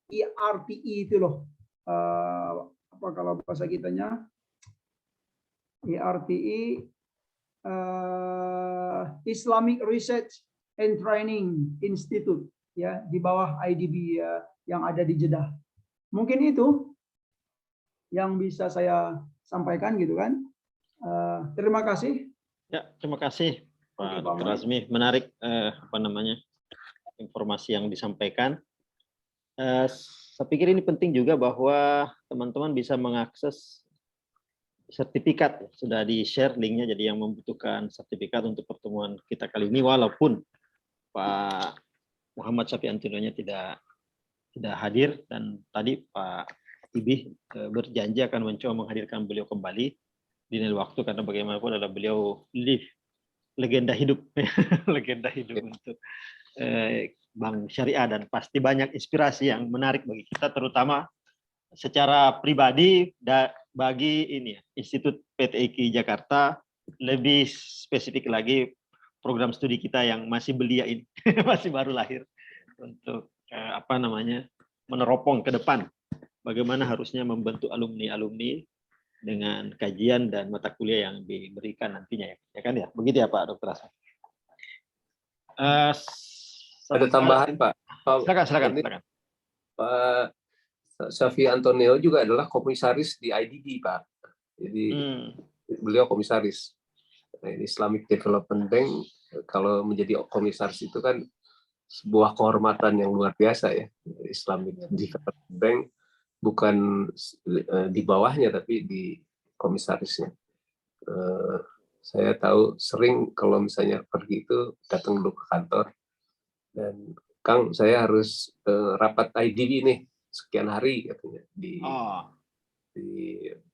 IRTI itu loh, kalau bahasa kitanya IRTI, Islamic Research and Training Institute ya, di bawah IDB ya, yang ada di Jeddah. Mungkin itu yang bisa saya sampaikan gitu kan. Terima kasih. Ya, terima kasih Pak Dr. Azmi. Menarik informasi yang disampaikan. Saya pikir ini penting juga bahwa teman-teman bisa mengakses sertifikat. Sudah di-share linknya, jadi yang membutuhkan sertifikat untuk pertemuan kita kali ini, walaupun Pak Muhammad Syafi'i Antonionya tidak hadir, dan tadi Pak Ibih berjanji akan mencoba menghadirkan beliau kembali di lain waktu, karena bagaimanapun adalah beliau legenda hidup legenda hidup untuk Bank Syariah, dan pasti banyak inspirasi yang menarik bagi kita, terutama secara pribadi bagi Institut PTIQ Jakarta, lebih spesifik lagi program studi kita yang masih belia ini masih baru lahir, untuk meneropong ke depan bagaimana harusnya membentuk alumni-alumni dengan kajian dan mata kuliah yang diberikan nantinya ya kan ya, begitu ya Pak Dr. Asmi. Ada tambahan Pak. Silakan. Pak Safi Antonio juga adalah komisaris di IDB Pak. Jadi beliau komisaris. Nah, ini Islamic Development Bank, kalau menjadi komisaris itu kan sebuah kehormatan yang luar biasa ya. Islamic Development Bank bukan di bawahnya tapi di komisarisnya. Saya tahu sering kalau misalnya pergi itu datang dulu ke kantor dan Kang, saya harus rapat IDB nih sekian hari katanya di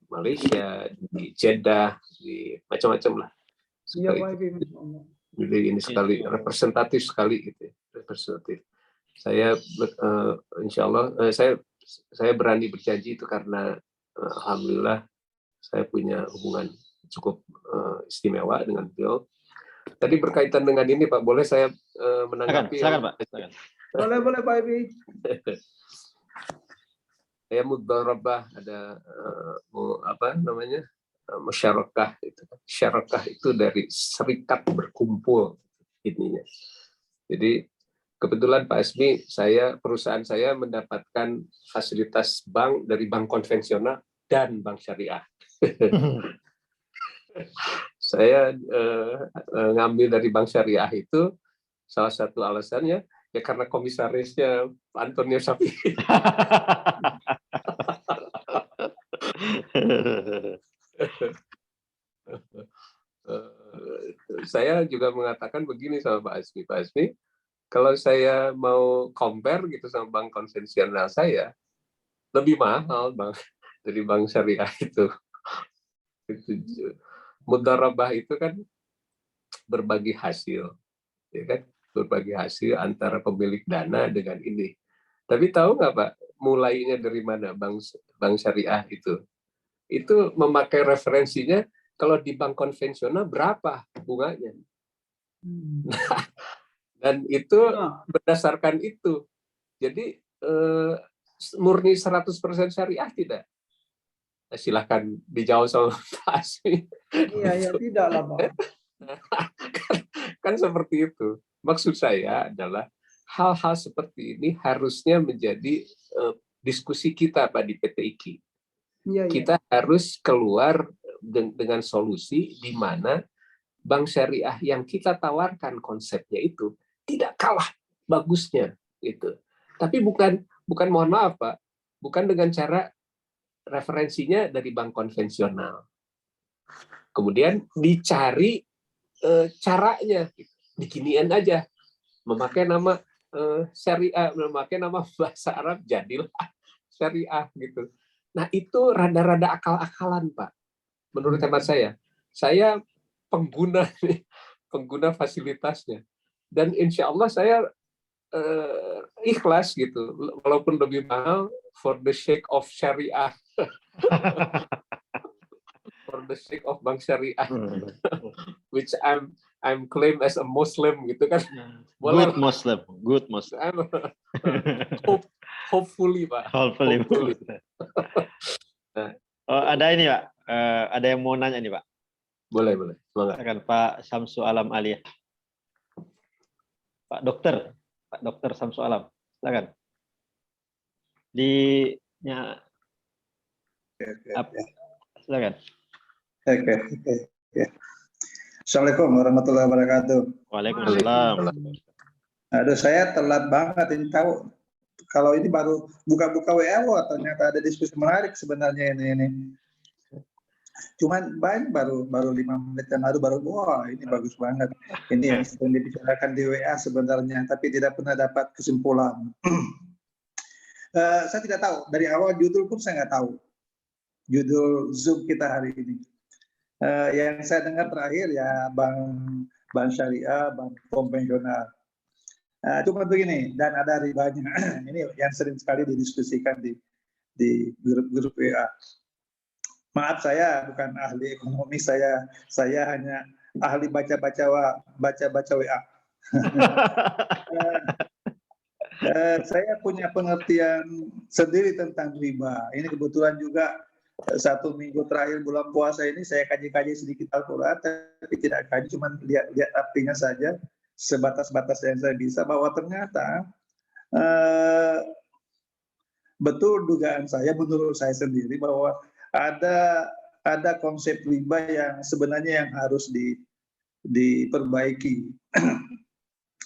Malaysia, di Jeddah, di macam-macam lah. Jadi ini sekali representatif sekali gitu, representatif. Saya insya Allah saya berani berjanji itu karena alhamdulillah saya punya hubungan cukup istimewa dengan beliau. Tadi berkaitan dengan ini Pak, boleh saya menanggapi? Silakan Pak. Silakan. Boleh Pak Ibi. Ya mudharabah, ada apa namanya, musyarakah itu. Syarakah itu dari serikat berkumpul ininya. Jadi kebetulan Pak Asmi, perusahaan saya mendapatkan fasilitas bank dari bank konvensional dan bank syariah. Saya ngambil dari bank syariah itu salah satu alasannya ya karena komisarisnya Pak Antonio Safi. Saya juga mengatakan begini sama Pak Asmi, kalau saya mau compare gitu sama bank konvensional saya lebih mahal bang dari bank syariah itu. Mudharabah itu kan berbagi hasil, ya kan? Berbagi hasil antara pemilik dana dengan ini. Tapi tahu nggak Pak, mulainya dari mana bank syariah itu? Itu memakai referensinya kalau di bank konvensional berapa bunganya. Dan itu berdasarkan itu. Jadi murni 100% syariah tidak? Nah, silahkan dijawab sama Pak Asmi. Iya, tidak lah Pak. Kan seperti itu. Maksud saya adalah hal-hal seperti ini harusnya menjadi diskusi kita Pak di PT IKI. Kita harus keluar dengan solusi di mana bank syariah yang kita tawarkan konsepnya itu tidak kalah bagusnya gitu. Tapi bukan mohon maaf Pak, bukan dengan cara referensinya dari bank konvensional. Kemudian dicari caranya, beginian aja, memakai nama syariah, memakai nama bahasa Arab, jadilah syariah gitu. Nah itu rada-rada akal-akalan Pak, menurut hemat saya. Saya pengguna fasilitasnya, dan insya Allah saya ikhlas gitu, walaupun lebih mahal for the sake of syariah. For the sake of bank syariah, which I'm claimed as a Muslim gitu kan. Good Muslim. Hopefully Pak. Hopefully. Nah. Oh, ada ini Pak. Ada yang mau nanya nih Pak. Boleh. Silakan Pak Samsu Alam Aliyah. Pak Dokter Samsu Alam. Silakan. Silakan. Oke. Ya. Assalamualaikum warahmatullahi wabarakatuh. Waalaikumsalam. Aduh, saya telat banget ini tahu. Kalau ini baru buka-buka WA, ternyata ada diskusi menarik sebenarnya ini. Cuman baru 5 menit yang lalu wah ini bagus banget. Ini yang sedang dibicarakan di WA sebenarnya, tapi tidak pernah dapat kesimpulan. Saya tidak tahu, dari awal judul pun saya nggak tahu. Judul Zoom kita hari ini. Yang saya dengar terakhir ya bank syariah, bank konvensional. Cuma begini, dan ada ribanya. Ini yang sering sekali didiskusikan di grup-grup WA. Maaf, saya bukan ahli ekonomi, saya hanya ahli baca-baca WA. Saya punya pengertian sendiri tentang riba. Ini kebetulan juga 1 minggu terakhir bulan puasa ini saya kaji-kaji sedikit Al-Quran, tapi tidak kaji, cuma lihat artinya saja. sebatas-batas yang saya bisa, bahwa ternyata eh, betul dugaan saya, menurut saya sendiri, bahwa ada konsep riba yang sebenarnya yang harus diperbaiki.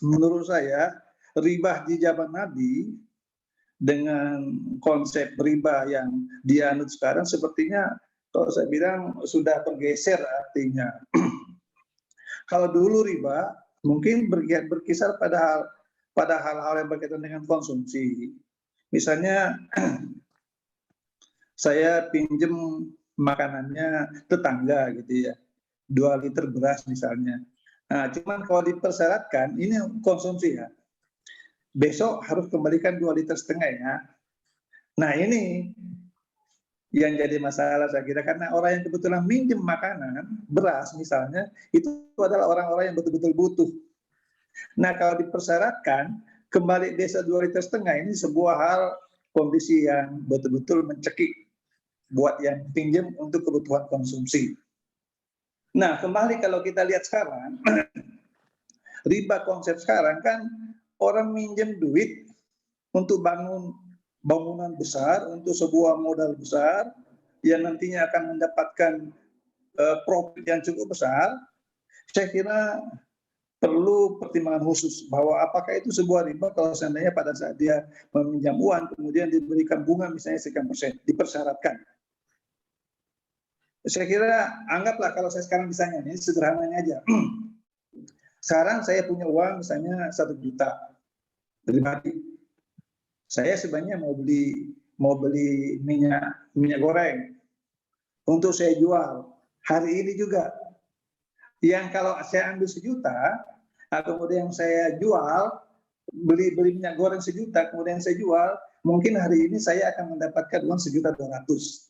Menurut saya, riba di zaman Nabi dengan konsep riba yang dianut sekarang sepertinya, kalau saya bilang, sudah bergeser artinya. Kalau dulu riba mungkin berkisar pada hal-hal yang berkaitan dengan konsumsi. Misalnya saya pinjem makanannya tetangga gitu ya, 2 liter beras misalnya. Nah, cuman kalau dipersyaratkan, ini konsumsi ya, besok harus kembalikan 2,5 liter ya. Nah, ini yang jadi masalah saya kira, karena orang yang kebetulan minjem makanan, beras misalnya, itu adalah orang-orang yang betul-betul butuh. Nah, kalau dipersyaratkan kembali desa 2,5 liter, ini sebuah hal kondisi yang betul-betul mencekik buat yang pinjam untuk kebutuhan konsumsi. Nah, kembali kalau kita lihat sekarang, riba konsep sekarang kan orang minjem duit untuk bangun bangunan besar, untuk sebuah modal besar yang nantinya akan mendapatkan profit yang cukup besar. Saya kira perlu pertimbangan khusus bahwa apakah itu sebuah riba kalau seandainya pada saat dia meminjam uang kemudian diberikan bunga misalnya sekian persen, dipersyaratkan. Saya kira anggaplah kalau saya sekarang misalnya, ini sederhananya aja. Sekarang saya punya uang misalnya 1 juta pribadi. Saya sebenarnya mau beli minyak goreng untuk saya jual hari ini juga. Yang kalau saya ambil 1 juta, kemudian saya jual, beli minyak goreng 1 juta, kemudian saya jual, mungkin hari ini saya akan mendapatkan uang 1.200.000.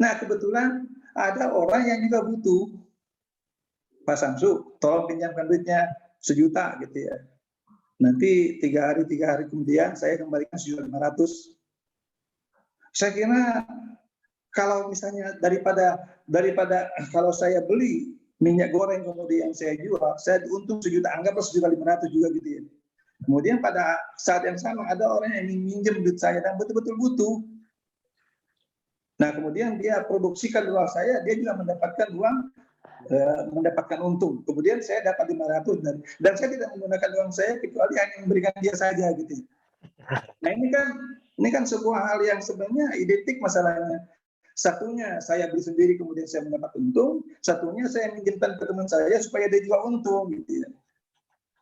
Nah, kebetulan ada orang yang juga butuh. Pak Samsu, tolong pinjamkan duitnya 1 juta gitu ya. Nanti 3 hari kemudian saya kembalikan 1.500.000. Saya kira kalau misalnya daripada kalau saya beli minyak goreng kemudian saya jual, saya untung 1 juta, anggaplah 1.500.000 juga gitu ya. Kemudian pada saat yang sama ada orang yang ingin minjem duit saya dan betul-betul butuh. Nah, kemudian dia produksikan uang saya, dia juga mendapatkan uang, mendapatkan untung. Kemudian saya dapat 500 dan saya tidak menggunakan uang saya kecuali hanya memberikan dia saja gitu. Nah, ini kan sebuah hal yang sebenarnya identik masalahnya. Satunya saya beli sendiri kemudian saya mendapat untung, satunya saya minjemkan ke teman saya supaya dia juga untung gitu ya.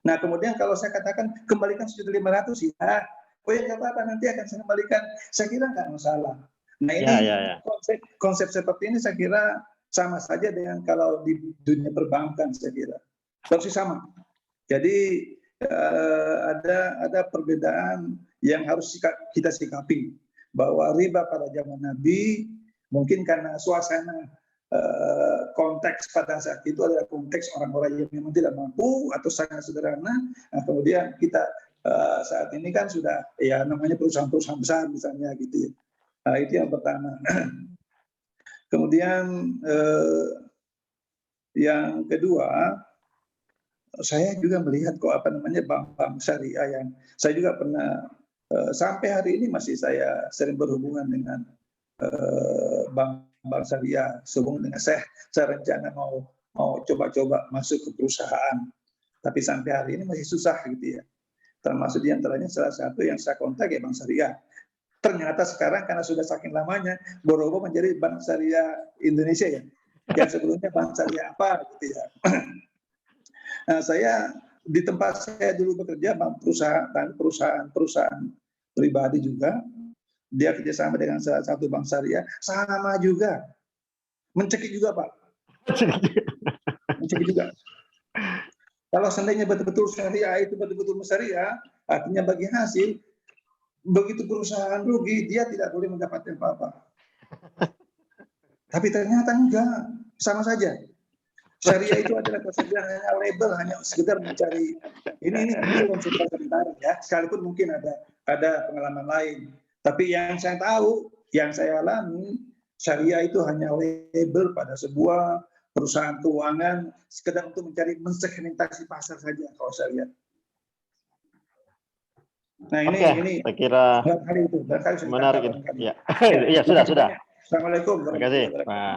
Nah, kemudian kalau saya katakan kembalikan 1.500.000 ya, oh ya nggak apa-apa, nanti akan saya kembalikan. Saya kira nggak masalah. Nah, ini konsep seperti ini saya kira sama saja dengan kalau di dunia perbankan, saya kira pasti sama. Jadi ada perbedaan yang harus kita sikapi, bahwa riba pada zaman Nabi mungkin karena suasana konteks pada saat itu adalah konteks orang-orang yang memang tidak mampu atau sangat sederhana. Nah, kemudian kita saat ini kan sudah ya namanya perusahaan-perusahaan besar misalnya gitu ya. Nah, itu yang pertama. Kemudian yang kedua, saya juga melihat kok bank-bank syariah yang saya juga pernah sampai hari ini masih saya sering berhubungan dengan bank syariah. Sehubungan dengan saya rencana mau coba-coba masuk ke perusahaan, tapi sampai hari ini masih susah gitu ya. Termasuk di antaranya salah satu yang saya kontak ya bank syariah. Ternyata sekarang karena sudah saking lamanya berubah menjadi Bank Syariah Indonesia ya. Yang sebelumnya Bank Syariah apa gitu ya. Nah, saya di tempat saya dulu bekerja perusahaan pribadi juga. Dia kerjasama dengan salah satu bank syariah, sama juga. Mencekik juga, Pak. Mencekik juga. Kalau seandainya betul-betul syariah itu betul-betul syariah, artinya bagi hasil, begitu perusahaan rugi, dia tidak boleh mendapatkan apa-apa. Tapi ternyata enggak, sama saja. Syariah itu adalah hanya label, hanya sekedar mencari ini konsultan sebentar ya. Sekalipun mungkin ada pengalaman lain. Tapi yang saya tahu, yang saya alami, syariah itu hanya label pada sebuah perusahaan keuangan sekedar untuk mencari mensegmentasi pasar saja kalau saya lihat. Nah ini Oke, ini saya kira barangkali itu barangkali saya menarik tangkap itu. barangkali. Ya, ya sudah. Assalamualaikum. Terima kasih Pak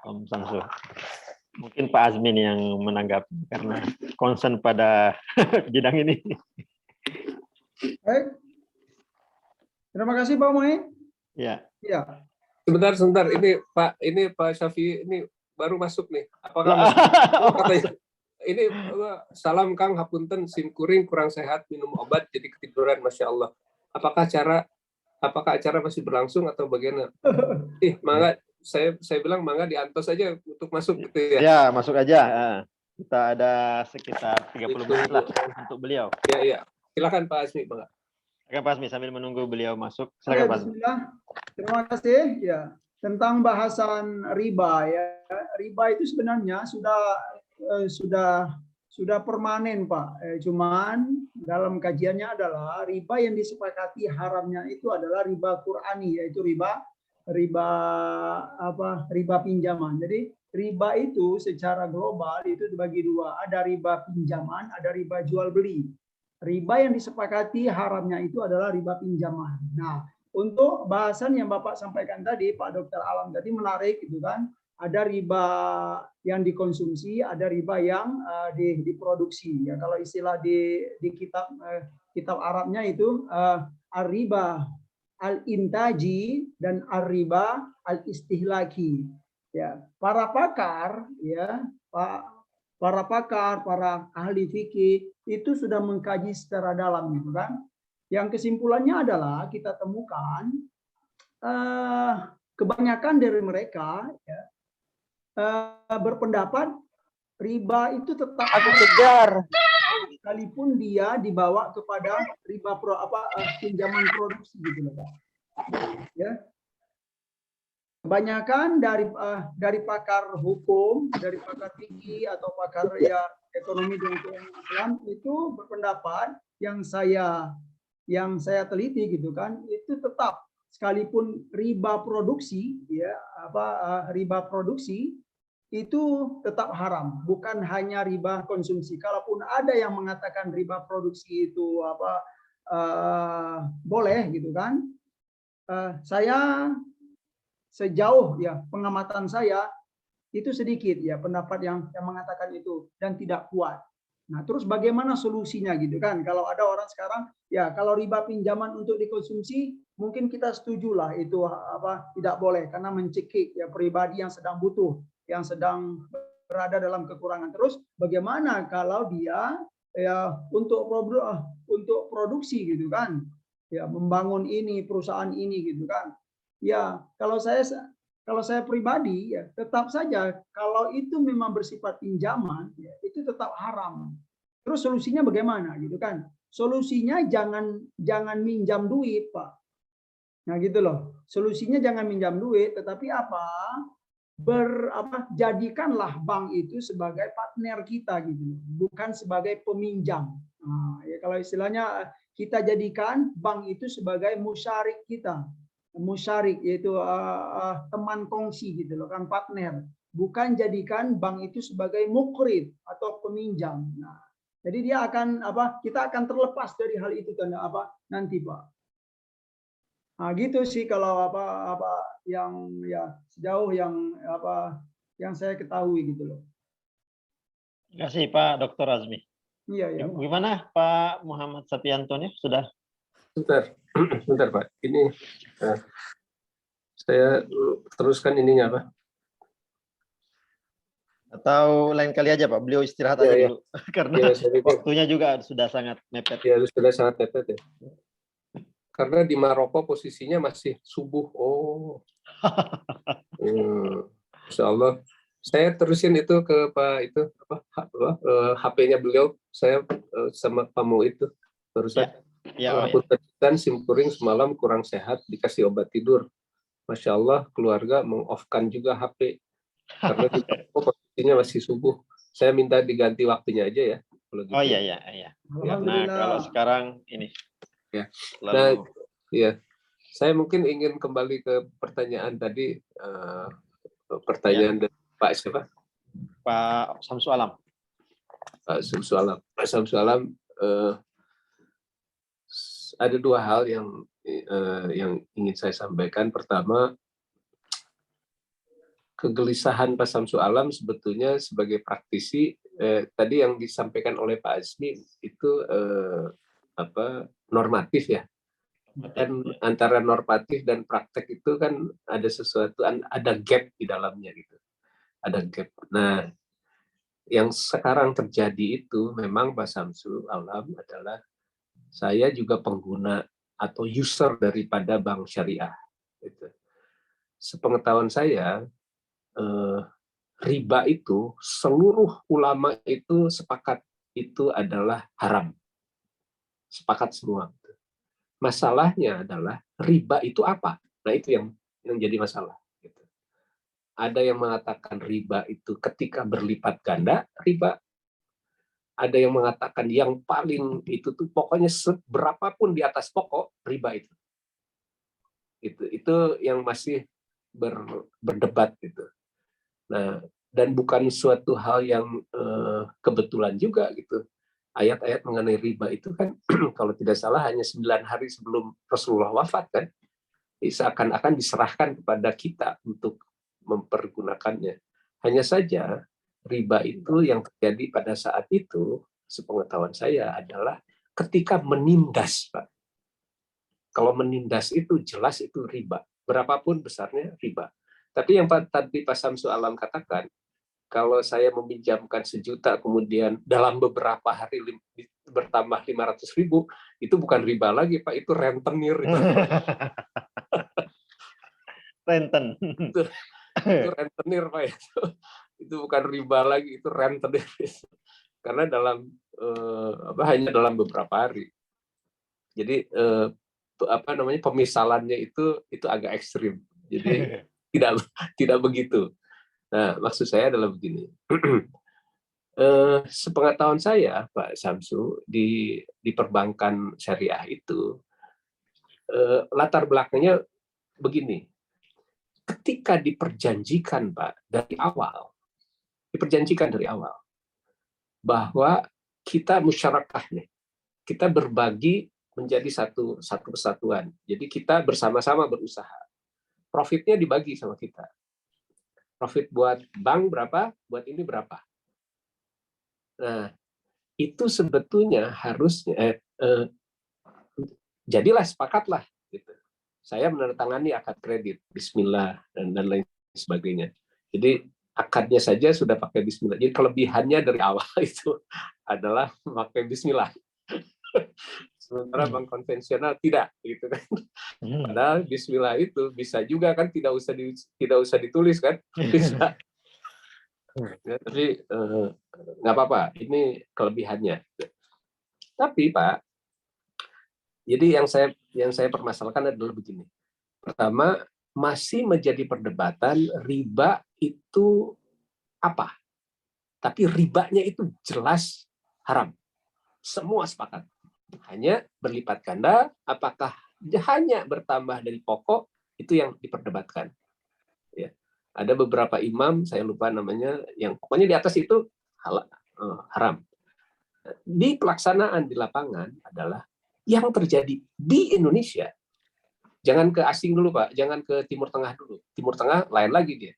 Om Samsul. Mungkin Pak Azmin yang menanggapi karena concern pada bidang ini. Baik. Terima kasih Pak Muin. Ya. Ya. Sebentar. Ini Pak Syafi'i ini baru masuk nih. Apakah masuk? Oh, katanya. Ini salam Kang Hapunten sim kuring kurang sehat minum obat jadi ketiduran Masya Allah. Apakah acara masih berlangsung atau bagaimana? Mangga saya bilang mangga diantos aja untuk masuk gitu ya. Ya, masuk aja. Kita ada sekitar 30 menit lah untuk beliau. Ya. Silakan Pak Azmi, Bang. Oke, Pak Azmi sambil menunggu beliau masuk. Oke, Silakan Pak Azmi. bismillah. Terima kasih ya. Tentang bahasan riba ya. Riba itu sebenarnya sudah permanen Pak. Cuman dalam kajiannya adalah riba yang disepakati haramnya itu adalah riba Qur'ani, yaitu riba pinjaman. Jadi riba itu secara global itu dibagi dua, ada riba pinjaman, ada riba jual beli. Riba yang disepakati haramnya itu adalah riba pinjaman. Nah, untuk bahasan yang Bapak sampaikan tadi, Pak Dr. Alam tadi menarik gitu kan. Ada riba yang dikonsumsi, ada riba yang diproduksi. Ya, kalau istilah di kitab Arabnya itu ar-riba al-intaji dan ar-riba al-istihlaki. Ya, para pakar, para ahli fikih itu sudah mengkaji secara dalam gitu kan. Yang kesimpulannya adalah kita temukan kebanyakan dari mereka berpendapat riba itu tetap sekalipun dia dibawa kepada riba pinjaman produksi gitu loh Pak. Ya. Kebanyakan dari pakar hukum, dari pakar tinggi atau pakar ekonomi dan keuangan itu berpendapat yang saya teliti gitu kan, itu tetap sekalipun riba produksi riba produksi itu tetap haram, bukan hanya riba konsumsi. Kalaupun ada yang mengatakan riba produksi itu boleh gitu kan, saya sejauh pengamatan saya itu sedikit pendapat yang mengatakan itu dan tidak kuat. Nah, terus bagaimana solusinya gitu kan? Kalau ada orang sekarang kalau riba pinjaman untuk dikonsumsi mungkin kita setujulah itu tidak boleh karena mencekik pribadi yang sedang butuh, yang sedang berada dalam kekurangan. Terus bagaimana kalau dia untuk produksi gitu kan? Membangun ini perusahaan ini gitu kan. Kalau saya pribadi tetap saja kalau itu memang bersifat pinjaman itu tetap haram. Terus solusinya bagaimana gitu kan? Solusinya jangan minjam duit, Pak. Nah, gitu loh. Solusinya jangan minjam duit, tetapi jadikanlah bank itu sebagai partner kita gitu, bukan sebagai peminjam. Nah, kalau istilahnya kita jadikan bank itu sebagai musyarik kita. Musyarik yaitu teman kongsi gitu loh kan, partner, bukan jadikan bank itu sebagai mukrid atau peminjam. Nah, jadi dia akan kita akan terlepas dari hal itu nanti Pak. Nah, gitu sih kalau yang sejauh yang saya ketahui gitu loh. Terima kasih Pak Dr. Azmi. Iya. Gimana Pak Muhammad Sapiantonya sudah? Sebentar Pak. Ini saya teruskan ininya Pak. Atau lain kali aja Pak, beliau istirahat aja dulu karena waktunya juga sudah sangat mepet. Ya, sudah sangat mepet ya. Karena di Maroko posisinya masih subuh. Oh. Insya Allah. Saya terusin itu ke Pak itu HP-nya beliau. Saya sama kamu itu barusan. Dan simkuring semalam kurang sehat dikasih obat tidur. Masya Allah keluarga meng-off-kan juga HP karena di posisinya masih subuh. Saya minta diganti waktunya aja ya. Kalau gitu. Oh iya. Nah kalau sekarang ini. Ya. Nah, saya mungkin ingin kembali ke pertanyaan tadi, pertanyaan dari Pak siapa? Pak Samsu Alam. Pak Samsu Alam, ada dua hal yang ingin saya sampaikan. Pertama, kegelisahan Pak Samsu Alam sebetulnya sebagai praktisi, tadi yang disampaikan oleh Pak Azmi itu normatif ya. Dan antara normatif dan praktek itu kan ada sesuatu, ada gap di dalamnya gitu. Ada gap. Nah, yang sekarang terjadi itu memang Pak Samsu Alam adalah saya juga pengguna atau user daripada bank syariah. Gitu. Sepengetahuan saya, riba itu seluruh ulama itu sepakat itu adalah haram. Sepakat semua. Masalahnya adalah riba itu apa? Nah, itu yang jadi masalah. Gitu. Ada yang mengatakan riba itu ketika berlipat ganda, riba. Ada yang mengatakan yang paling itu tuh pokoknya berapapun di atas pokok, riba itu. Itu yang masih berdebat gitu. Nah, dan bukan suatu hal yang kebetulan juga gitu. Ayat-ayat mengenai riba itu kan kalau tidak salah hanya 9 hari sebelum Rasulullah wafat kan, seakan-akan diserahkan kepada kita untuk mempergunakannya. Hanya saja riba itu yang terjadi pada saat itu, sepengetahuan saya adalah ketika menindas, Pak. Kalau menindas itu jelas itu riba, berapapun besarnya riba. Tapi yang tadi Pak Samsu Alam katakan, kalau saya meminjamkan 1 juta kemudian dalam beberapa hari bertambah 500.000, itu bukan riba lagi Pak, itu rentenir. Renten. Itu rentenir Pak, itu bukan riba lagi, itu rentenir. Karena hanya dalam beberapa hari. Jadi pemisalannya itu agak ekstrim. Jadi tidak begitu. Nah, maksud saya adalah begini. Sepengetahuan saya, Pak Samsu, di perbankan syariah itu, latar belakangnya begini. Ketika diperjanjikan, Pak, dari awal, bahwa kita musyarakah nih, kita berbagi menjadi satu kesatuan. Jadi kita bersama-sama berusaha. Profitnya dibagi sama kita. Profit buat bank berapa, buat ini berapa. Nah, itu sebetulnya harusnya jadilah sepakatlah gitu. Saya menandatangani akad kredit, bismillah dan lain sebagainya. Jadi akadnya saja sudah pakai bismillah. Jadi kelebihannya dari awal itu adalah memakai bismillah. Sementara bank konvensional tidak, gitu kan. Padahal bismillah itu bisa juga kan tidak usah ditulis kan, bisa. Ya, tapi nggak apa-apa, ini kelebihannya. Tapi Pak, jadi yang saya permasalahkan adalah begini. Pertama, masih menjadi perdebatan riba itu apa? Tapi ribanya itu jelas haram. Semua sepakat. Hanya berlipat ganda, apakah hanya bertambah dari pokok, itu yang diperdebatkan. Ya. Ada beberapa imam, saya lupa namanya, yang pokoknya di atas itu haram. Di pelaksanaan di lapangan adalah yang terjadi di Indonesia. Jangan ke asing dulu, Pak. Jangan ke Timur Tengah dulu. Timur Tengah lain lagi dia.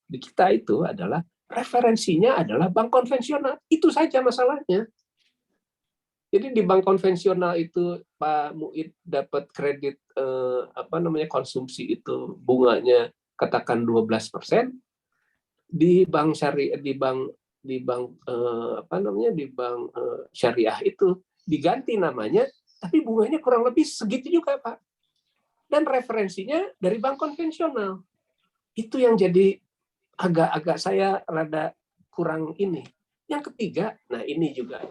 Di kita itu adalah referensinya adalah bank konvensional. Itu saja masalahnya. Jadi di bank konvensional itu Pak Muid dapat kredit konsumsi itu bunganya katakan 12%. Di bank syariah di bank syariah itu diganti namanya, tapi bunganya kurang lebih segitu juga, Pak. Dan referensinya dari bank konvensional. Itu yang jadi agak saya rada kurang ini. Yang ketiga, nah ini juga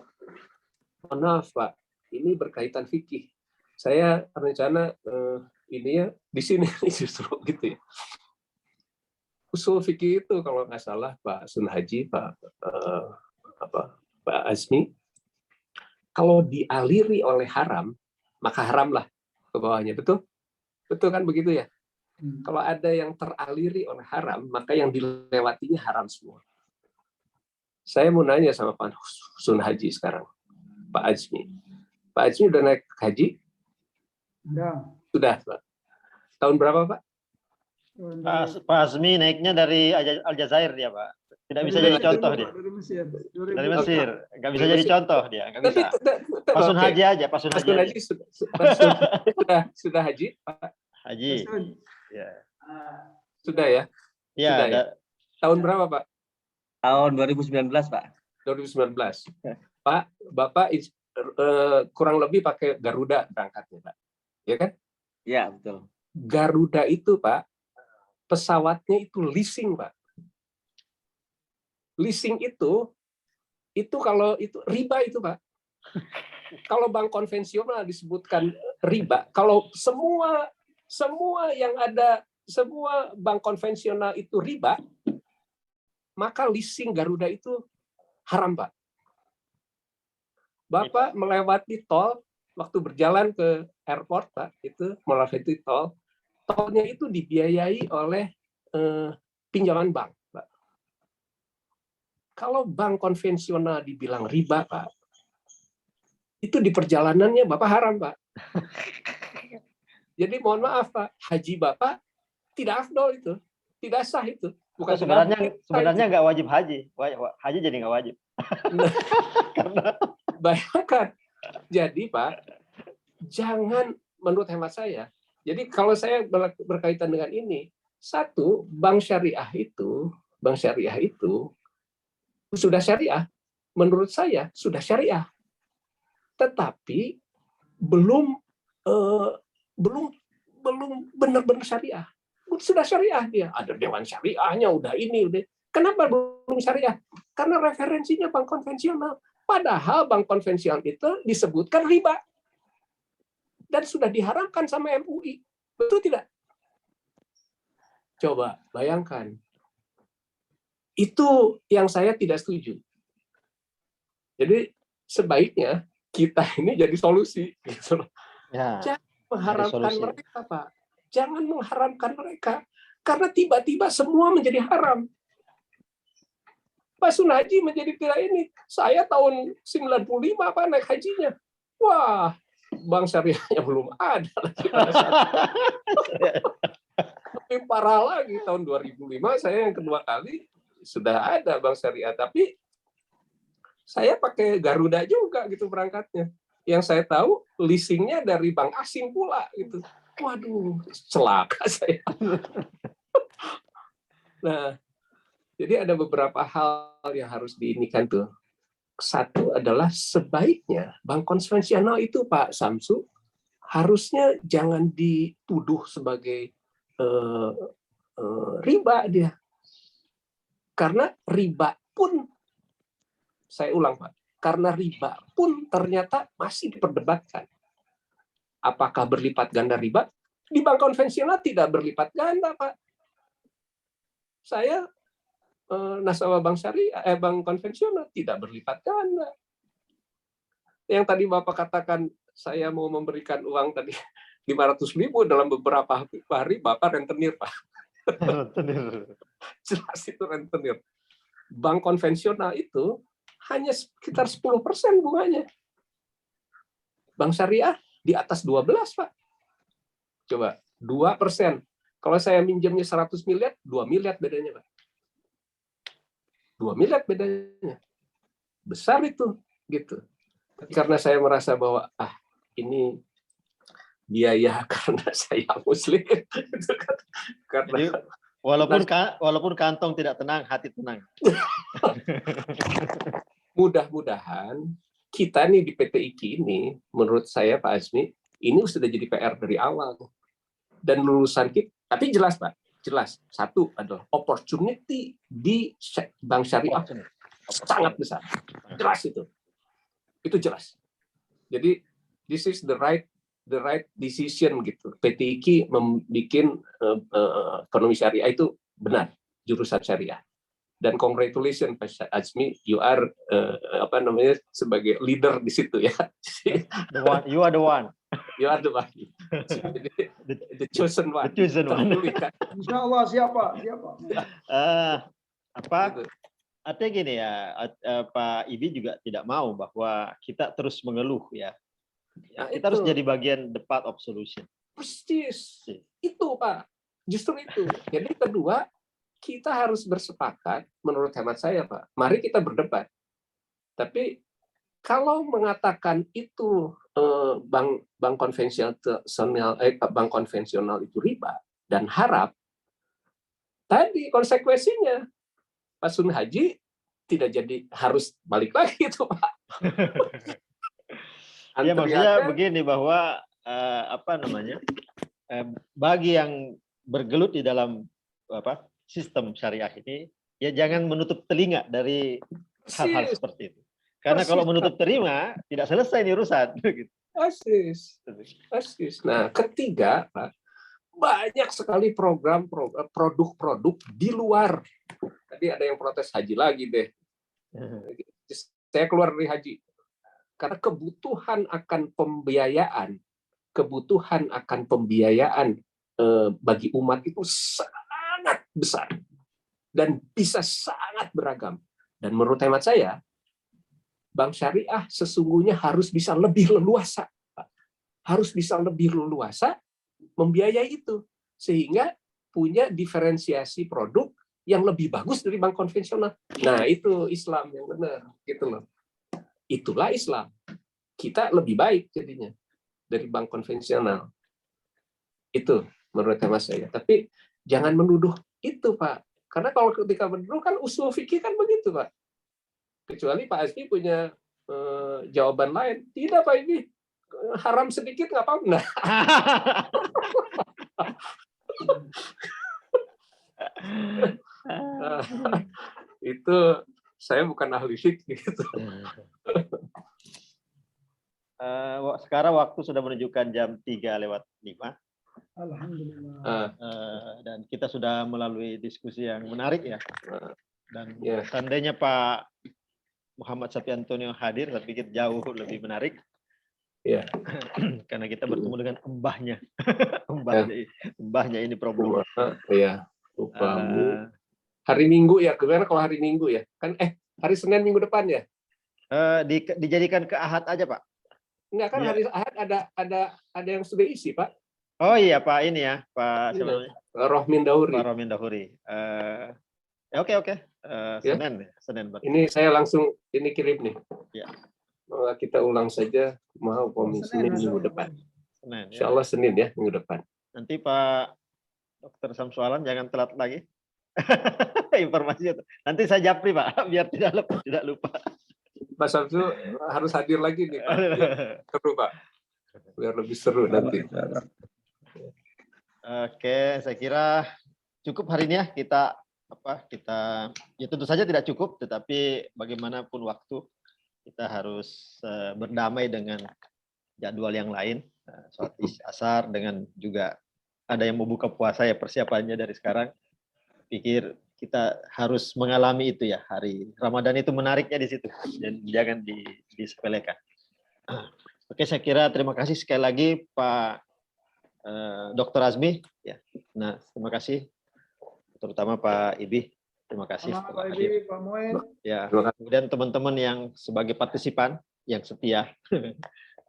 maaf Pak, ini berkaitan fikih. Saya rencana di sini justru gitu ya. Usul fikih itu kalau nggak salah Pak Sunhaji, Pak Azmi, kalau dialiri oleh haram, maka haramlah ke bawahnya, betul? Betul kan begitu ya? Kalau ada yang teraliri oleh haram, maka yang dilewatinya haram semua. Saya mau nanya sama Pak Sun Haji sekarang, Pak Azmi. Pak Azmi udah naik haji? Ya. Sudah, Pak. Tahun berapa, Pak? Pak Azmi naiknya dari Aljazair dia, Pak. Tidak bisa jadi contoh dia. Dari Mesir. Dari Mesir, nggak bisa Dari jadi Mesir. contoh dia, nggak Tapi bisa. Pak Sun Haji aja, Pak Sun Pak Haji Sun aja. Haji sudah haji, Pak? Haji. Sun. Ya. Sudah ya? Ya, Sudah ya? Tahun berapa, Pak? Tahun 2019, Pak. 2019. Pak, Bapak kurang lebih pakai Garuda berangkatnya, Pak. Ya kan? Ya, betul. Garuda itu, Pak, pesawatnya itu leasing, Pak. Leasing itu kalau itu riba itu, Pak. Kalau bank konvensional disebutkan riba, kalau semua yang ada, semua bank konvensional itu riba, maka leasing Garuda itu haram, Pak. Bapak melewati tol waktu berjalan ke airport, Pak, itu melewati tol, tolnya itu dibiayai oleh pinjaman bank, Pak. Kalau bank konvensional dibilang riba, Pak, itu di perjalanannya Bapak haram, Pak. Jadi mohon maaf, Pak, haji Bapak tidak afdol itu, tidak sah itu. Bukan sebenarnya nggak wajib haji, haji jadi nggak wajib. Karena bayangkan, jadi Pak, jangan, menurut hemat saya. Jadi kalau saya berkaitan dengan ini, satu, bank syariah itu sudah syariah, menurut saya sudah syariah, tetapi belum benar-benar syariah. Sudah syariah dia, ada dewan syariahnya, udah ini, udah. Kenapa belum syariah? Karena referensinya bank konvensional. Padahal bank konvensional itu disebutkan riba dan sudah diharamkan sama MUI, betul tidak? Coba bayangkan. Itu yang saya tidak setuju. Jadi sebaiknya kita ini jadi solusi. Gitu. ya, Jangan mengharamkan solusi. mereka, Pak. Jangan mengharamkan mereka. Karena tiba-tiba semua menjadi haram. Pak Sun Haji menjadi tidak ini. Saya tahun 95 Pak naik hajinya. Wah, bank syariahnya belum ada lagi pada saat itu. Lebih parah lagi tahun 2005 saya yang kedua kali sudah ada bank syariah, tapi saya pakai Garuda juga gitu berangkatnya. Yang saya tahu leasingnya dari bank asing pula gitu. Waduh, celaka saya. Nah, jadi ada beberapa hal yang harus diinikan tuh. Satu adalah sebaiknya bank konvensional itu, Pak Samsu, harusnya jangan dituduh sebagai riba dia. Karena riba pun, saya ulang Pak, karena riba pun ternyata masih diperdebatkan. Apakah berlipat ganda riba? Di bank konvensional tidak berlipat ganda, Pak. Saya nasabah bank syariah, bank konvensional tidak berlipat ganda. Yang tadi Bapak katakan saya mau memberikan uang tadi 500.000 dalam beberapa hari, Bapak rentenir, Pak. Jelas itu rentenir. Bank konvensional itu hanya sekitar 10% bunganya. Bank syariah di atas 12, Pak. Coba, 2%. Kalau saya minjemnya 100 miliar, 2 miliar bedanya, Pak. 2 miliar bedanya. Besar itu, gitu. Karena saya merasa bahwa, ini biaya karena saya Muslim. Karena Jadi, walaupun kantong tidak tenang, hati tenang. Mudah-mudahan kita nih di PT IKI ini, menurut saya Pak Azmi, ini sudah jadi PR dari awal. Dan lulusan kita, tapi jelas Pak, jelas. Satu adalah opportunity di bank syariah sangat besar. Jelas itu. Itu jelas. Jadi this is the right decision gitu. PT IKI membuat ekonomi syariah itu benar, jurusan syariah. Dan congratulations Pak Azmi, you are sebagai leader di situ ya. You are the one. You are the one. The chosen one. The chosen one. Insya Allah siapa? Apa? artinya gini ya, Pak Ibi juga tidak mau bahwa kita terus mengeluh ya. Nah, Kita harus itu. jadi bagian the part of solution. Persis. Itu, Pak. Justru itu. Jadi kedua, kita harus bersepakat, menurut hemat saya, Pak. Mari kita berdebat. Tapi kalau mengatakan itu bank konvensional itu riba dan harap, tadi konsekuensinya Pak Sun Haji tidak jadi harus balik lagi itu, Pak. Ya maksudnya begini bahwa bagi yang bergelut di dalam sistem syariah ini, ya jangan menutup telinga dari hal-hal seperti itu. Karena kalau menutup telinga tidak selesai ini urusan. Persis. Nah, ketiga, Pak, banyak sekali produk-produk di luar. Tadi ada yang protes haji lagi deh. Saya keluar dari haji. Karena kebutuhan akan pembiayaan bagi umat itu sangat besar dan bisa sangat beragam. Dan menurut hemat saya, bank syariah sesungguhnya harus bisa lebih leluasa. Harus bisa lebih leluasa membiayai itu. Sehingga punya diferensiasi produk yang lebih bagus dari bank konvensional. Nah, itu Islam yang benar. Gitu loh. Itulah Islam. Kita lebih baik jadinya dari bank konvensional. Itu menurut hemat saya. Tapi jangan menuduh itu, Pak. Karena kalau ketika menuduh kan usul fikih kan begitu, Pak. Kecuali Pak Azmi punya jawaban lain. Tidak, Pak, ini haram sedikit nggak apa-apa. Nah. Itu saya bukan ahli fikih gitu. Sekarang waktu sudah menunjukkan jam 3:05. Alhamdulillah. Dan kita sudah melalui diskusi yang menarik ya. Dan Ya. seandainya Pak Muhammad Safi Antonio hadir, saya pikir jauh lebih menarik. Ya. Karena kita bertemu dengan embahnya. Embahnya ini problem. Iya. Hari Minggu ya, gimana kalau hari Minggu ya? Kan hari Senin minggu depan ya? Dijadikan ke Ahad aja, Pak. Enggak kan, hari Ahad ada yang sudah isi, Pak. Oh iya, Pak, ini ya, Pak siapa namanya? Rohmin Dahuri. Pak Rohmin Dahuri. Oke. Senin. Ini saya langsung kirim nih. Ya. Kita ulang saja, mau Senin minggu depan. Senin, Insya Allah Senin ya, minggu depan. Nanti Pak Dr. Samsualan jangan telat lagi. Informasinya. Nanti saya japri, Pak, biar tidak lupa. Pak Samsu harus hadir lagi nih, Pak. Seru, Pak. Biar lebih seru nanti. Oke, saya kira cukup hari ini ya. Kita ya tentu saja tidak cukup, tetapi bagaimanapun waktu kita harus berdamai dengan jadwal yang lain, sholat asar, dengan juga ada yang mau buka puasa ya, persiapannya dari sekarang. Pikir kita harus mengalami itu ya, hari Ramadan itu menariknya di situ, dan jangan disepelekan. Oke, saya kira terima kasih sekali lagi Pak Dr. Azmi ya. Nah, terima kasih terutama Pak Ibi. Terima kasih Pak Ibi, Pak Moen. Ya, kemudian teman-teman yang sebagai partisipan yang setia.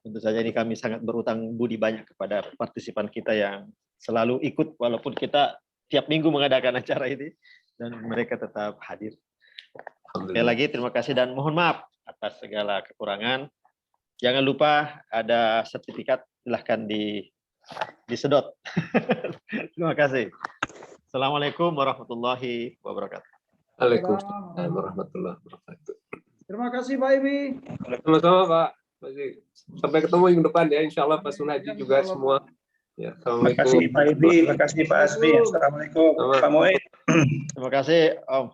Tentu saja ini kami sangat berutang budi banyak kepada partisipan kita yang selalu ikut walaupun kita tiap minggu mengadakan acara ini dan mereka tetap hadir. Sekali lagi terima kasih dan mohon maaf atas segala kekurangan. Jangan lupa ada sertifikat, silahkan disedot. Terima kasih. Assalamualaikum warahmatullahi wabarakatuh. Waalaikumsalam warahmatullahi wabarakatuh. Terima kasih Pak Ibi. Sama-sama Pak. Sampai ketemu minggu depan ya. Insya Allah Pak Sunaji juga semua. Ya, terima kasih Pak Ibi, terima kasih Pak Azmi. Assalamualaikum Pak Moen. Terima kasih Om.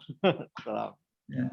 Salam. Ya.